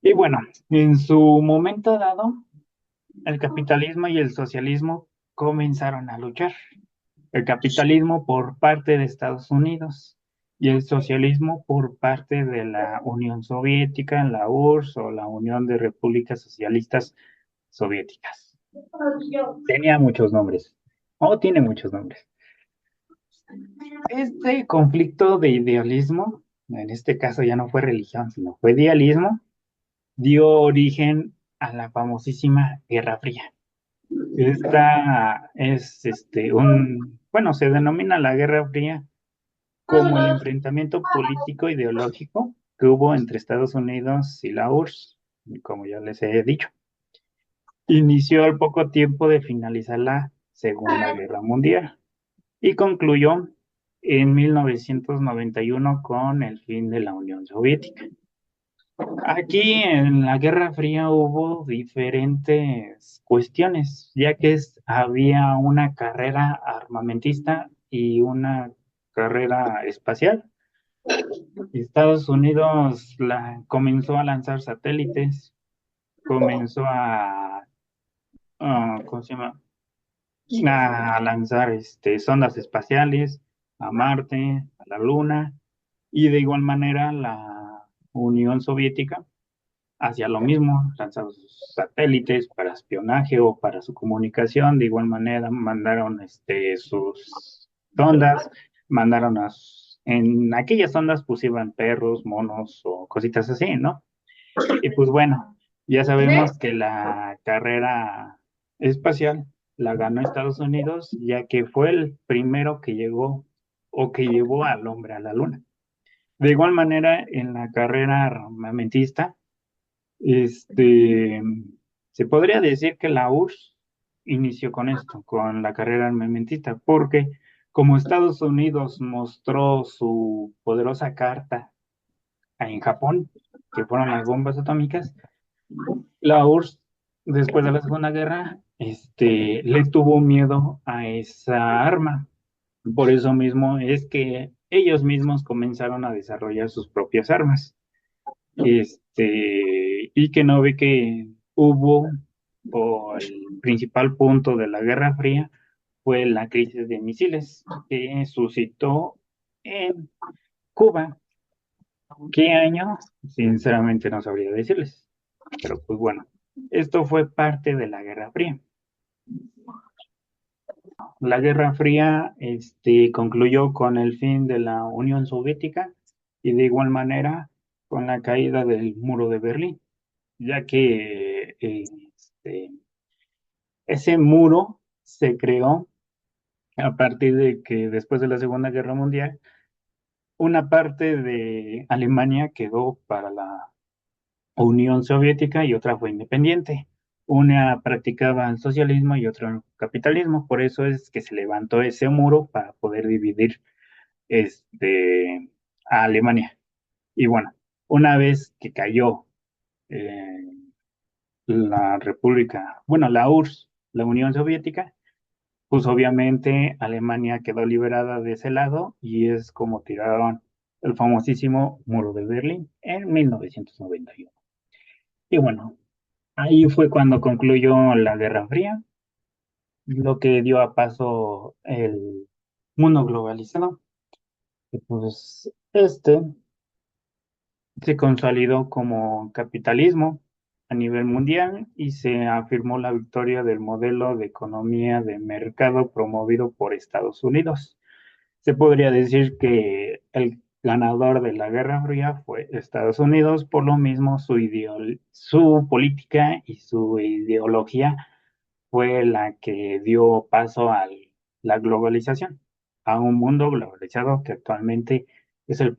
Y bueno, en su momento dado, el capitalismo y el socialismo comenzaron a luchar. El capitalismo por parte de Estados Unidos y el socialismo por parte de la Unión Soviética, la URSS o la Unión de Repúblicas Socialistas Soviéticas. Tenía muchos nombres, o tiene muchos nombres. Este conflicto de idealismo, en este caso ya no fue religión, sino fue idealismo, dio origen a la famosísima Guerra Fría. Esta es bueno, se denomina la Guerra Fría como el enfrentamiento político ideológico que hubo entre Estados Unidos y la URSS, como ya les he dicho. Inició al poco tiempo de finalizar la Segunda Guerra Mundial y concluyó en 1991 con el fin de la Unión Soviética. Aquí en la Guerra Fría hubo diferentes cuestiones, ya que había una carrera armamentista y una carrera espacial. Estados Unidos comenzó a lanzar satélites, comenzó ¿cómo se llama? A lanzar sondas espaciales a Marte, a la Luna, y de igual manera la Unión Soviética hacía lo mismo, lanzaba sus satélites para espionaje o para su comunicación, de igual manera mandaron sus sondas, mandaron en aquellas sondas pues iban perros, monos o cositas así, ¿no? Y pues bueno, ya sabemos que la carrera espacial la ganó Estados Unidos, ya que fue el primero que llegó o que llevó al hombre a la luna. De igual manera, en la carrera armamentista, este, se podría decir que la URSS inició con esto, con la carrera armamentista, porque como Estados Unidos mostró su poderosa carta en Japón, que fueron las bombas atómicas, la URSS, después de la Segunda Guerra, le tuvo miedo a esa arma. Por eso mismo es que ellos mismos comenzaron a desarrollar sus propias armas. Y que no ve que hubo, o el principal punto de la Guerra Fría fue la crisis de misiles que suscitó en Cuba. ¿Qué año? Sinceramente no sabría decirles. Pero pues bueno, esto fue parte de la Guerra Fría. La Guerra Fría, concluyó con el fin de la Unión Soviética y de igual manera con la caída del muro de Berlín, ya que ese muro se creó a partir de que después de la Segunda Guerra Mundial, una parte de Alemania quedó para la Unión Soviética y otra fue independiente. Una practicaba el socialismo y otra el capitalismo, por eso es que se levantó ese muro para poder dividir a Alemania. Y bueno, una vez que cayó eh, la República, bueno, la URSS, la Unión Soviética, pues obviamente Alemania quedó liberada de ese lado y es como tiraron el famosísimo muro de Berlín en 1991. Y bueno, ahí fue cuando concluyó la Guerra Fría, lo que dio a paso el mundo globalizado. Y pues se consolidó como capitalismo a nivel mundial y se afirmó la victoria del modelo de economía de mercado promovido por Estados Unidos. Se podría decir que el ganador de la Guerra Fría fue Estados Unidos, por lo mismo su política y su ideología fue la que dio paso a la globalización, a un mundo globalizado que actualmente es el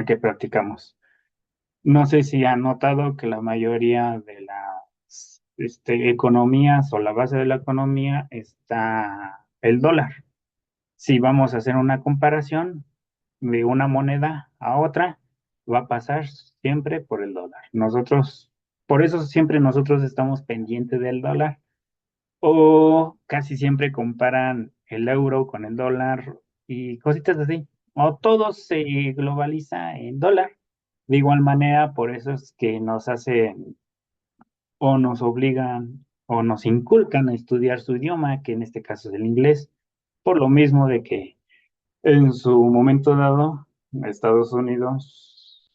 que practicamos. No sé si han notado que la mayoría de las economías o la base de la economía está el dólar. Si vamos a hacer una comparación de una moneda a otra, va a pasar siempre por el dólar. Por eso siempre nosotros estamos pendientes del dólar o casi siempre comparan el euro con el dólar y cositas así. O todo se globaliza en dólar. De igual manera, por eso es que nos hacen o nos obligan o nos inculcan a estudiar su idioma, que en este caso es el inglés, por lo mismo de que en su momento dado, Estados Unidos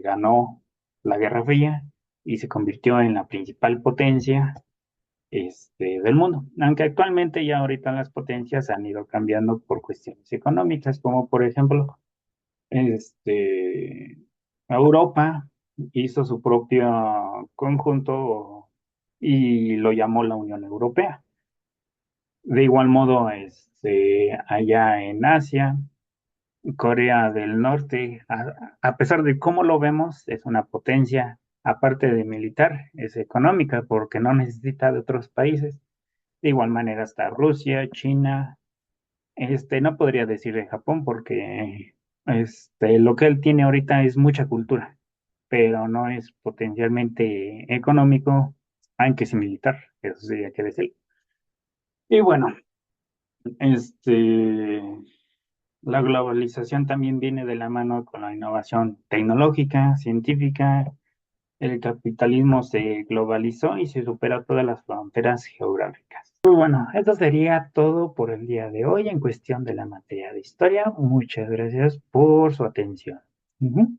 ganó la Guerra Fría y se convirtió en la principal potencia del mundo. Aunque actualmente ya ahorita las potencias han ido cambiando por cuestiones económicas, como por ejemplo, Europa hizo su propio conjunto y lo llamó la Unión Europea. De igual modo, allá en Asia, Corea del Norte, a pesar de cómo lo vemos, es una potencia, aparte de militar, es económica porque no necesita de otros países. De igual manera está Rusia, China, no podría decir de Japón porque lo que él tiene ahorita es mucha cultura, pero no es potencialmente económico, aunque sí militar, eso sería que decir. Y bueno, este, la globalización también viene de la mano con la innovación tecnológica, científica. El capitalismo se globalizó y se superó todas las fronteras geográficas. Pues bueno, eso sería todo por el día de hoy en cuestión de la materia de historia. Muchas gracias por su atención. Ujú.